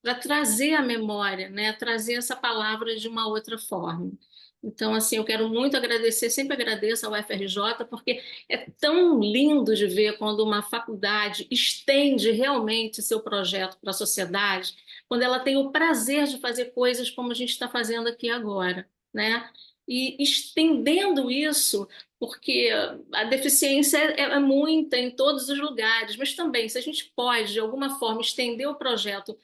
para trazer a memória, né? Trazer essa palavra de uma outra forma. Então, assim, eu quero muito agradecer, sempre agradeço ao UFRJ, porque é tão lindo de ver quando uma faculdade estende realmente seu projeto para a sociedade, quando ela tem o prazer de fazer coisas como a gente está fazendo aqui agora, né? E estendendo isso, porque a deficiência é muita em todos os lugares, mas também, se a gente pode, de alguma forma, estender o projeto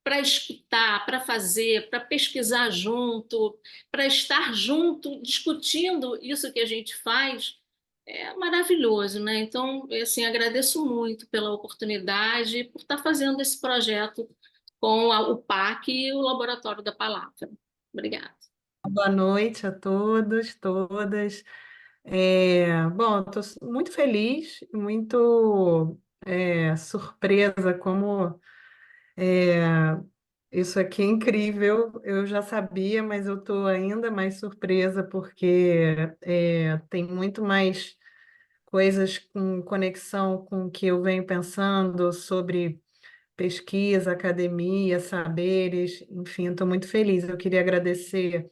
para escutar, para fazer, para pesquisar junto, para estar junto, discutindo isso que a gente faz, é maravilhoso, né? Então, assim, agradeço muito pela oportunidade e por estar fazendo esse projeto com o PAC e o Laboratório da Palavra. Obrigada. Boa noite a todos, todas. Bom, estou muito feliz, muito surpresa como isso aqui é incrível. Eu já sabia, mas eu estou ainda mais surpresa porque tem muito mais coisas com conexão com o que eu venho pensando sobre pesquisa, academia, saberes, enfim, estou muito feliz. Eu queria agradecer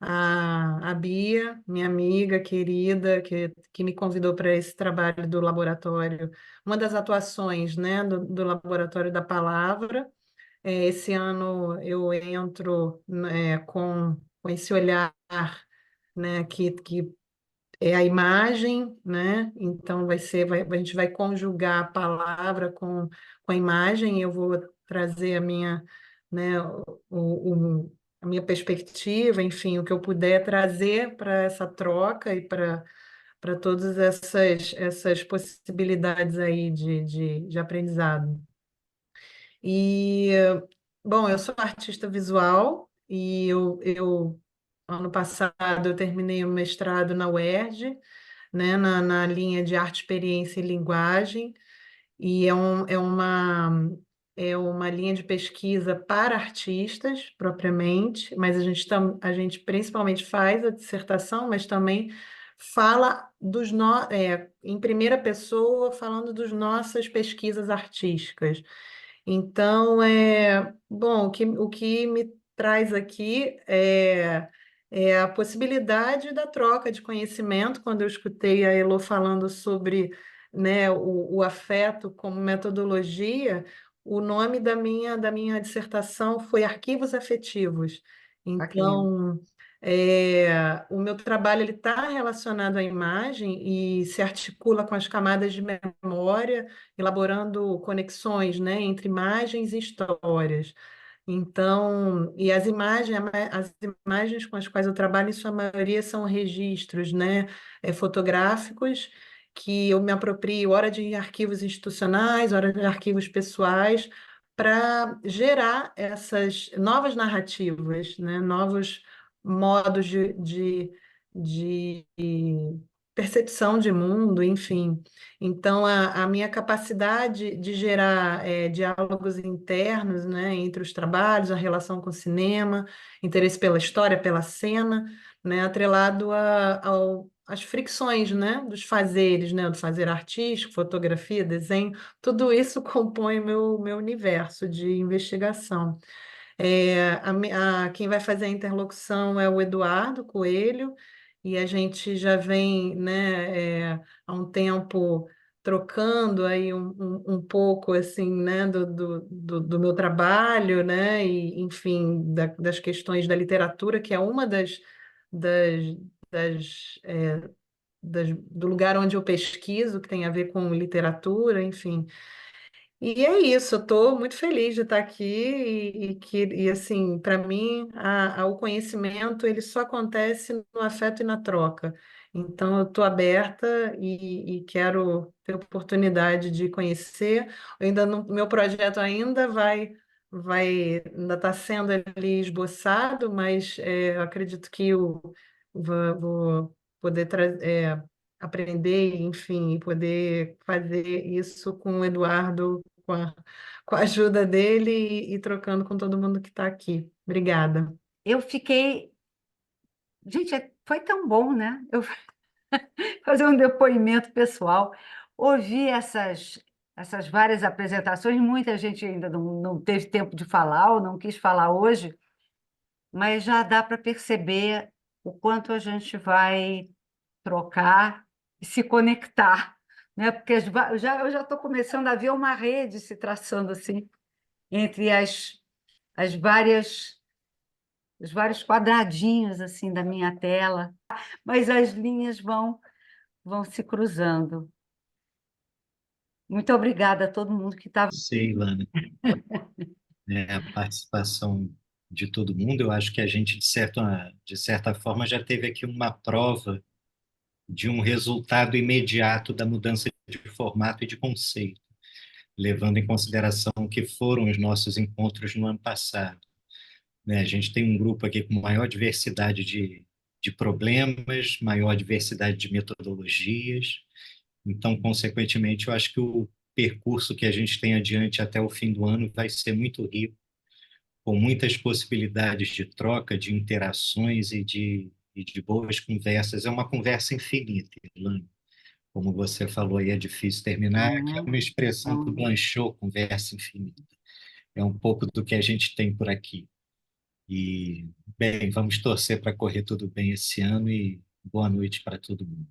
a Bia, minha amiga querida, que me convidou para esse trabalho do laboratório, uma das atuações, né, do Laboratório da Palavra. Esse ano eu entro, né, com esse olhar, né, que é a imagem, né? Então a gente vai conjugar a palavra com a imagem. Eu vou trazer a minha, né, a minha perspectiva, enfim, o que eu puder trazer para essa troca e para todas essas possibilidades aí de aprendizado. E, bom, eu sou artista visual e ano passado eu terminei o mestrado na UERJ, né, na linha de arte, experiência e linguagem, e é uma linha de pesquisa para artistas, propriamente, mas a gente principalmente faz a dissertação, mas também fala em primeira pessoa, falando das nossas pesquisas artísticas. Então, bom, o que me traz aqui é a possibilidade da troca de conhecimento. Quando eu escutei a Elô falando sobre, né, o afeto como metodologia, o nome da minha dissertação foi Arquivos Afetivos. Ah, que lindo. Então, o meu trabalho ele está relacionado à imagem e se articula com as camadas de memória, elaborando conexões, né, entre imagens e histórias. Então, e as imagens com as quais eu trabalho, em sua maioria, são registros, né, fotográficos, que eu me aproprio, ora de arquivos institucionais, ora de arquivos pessoais, para gerar essas novas narrativas, né, novos modos de percepção de mundo, enfim. Então, a minha capacidade de gerar diálogos internos, né, entre os trabalhos, a relação com o cinema, interesse pela história, pela cena, né, atrelado às fricções, né, dos fazeres, né, do fazer artístico, fotografia, desenho, tudo isso compõe meu universo de investigação. Quem vai fazer a interlocução é o Eduardo Coelho, e a gente já vem, né, há um tempo trocando aí um pouco assim, né, do meu trabalho, né, e enfim, das questões da literatura, que é uma das, das, é, do lugar onde eu pesquiso, que tem a ver com literatura, enfim. E é isso, eu estou muito feliz de estar aqui assim, para mim, o conhecimento ele só acontece no afeto e na troca. Então, eu estou aberta e quero ter oportunidade de conhecer. Meu projeto ainda está sendo ali esboçado, mas eu acredito que eu vou poder aprender, enfim, e poder fazer isso com o Eduardo, com a ajuda dele e trocando com todo mundo que está aqui. Obrigada. Eu fiquei. Gente, foi tão bom, né? Eu fazer um depoimento pessoal, ouvir essas várias apresentações. Muita gente ainda não teve tempo de falar ou não quis falar hoje, mas já dá para perceber o quanto a gente vai trocar e se conectar, né? Porque eu já estou começando a ver uma rede se traçando assim entre as várias os vários quadradinhos assim da minha tela, mas as linhas vão se cruzando. Muito obrigada a todo mundo que estava. Sei, Ilana, a participação de todo mundo. Eu acho que a gente, de certa forma, já teve aqui uma prova de um resultado imediato da mudança de formato e de conceito, levando em consideração o que foram os nossos encontros no ano passado. A gente tem um grupo aqui com maior diversidade de problemas, maior diversidade de metodologias. Então, consequentemente, eu acho que o percurso que a gente tem adiante até o fim do ano vai ser muito rico, com muitas possibilidades de troca, de interações e de boas conversas. É uma conversa infinita, Ilana. Como você falou, aí é difícil terminar, que é uma expressão que o Blanchot, conversa infinita. É um pouco do que a gente tem por aqui. E, bem, vamos torcer para correr tudo bem esse ano e boa noite para todo mundo.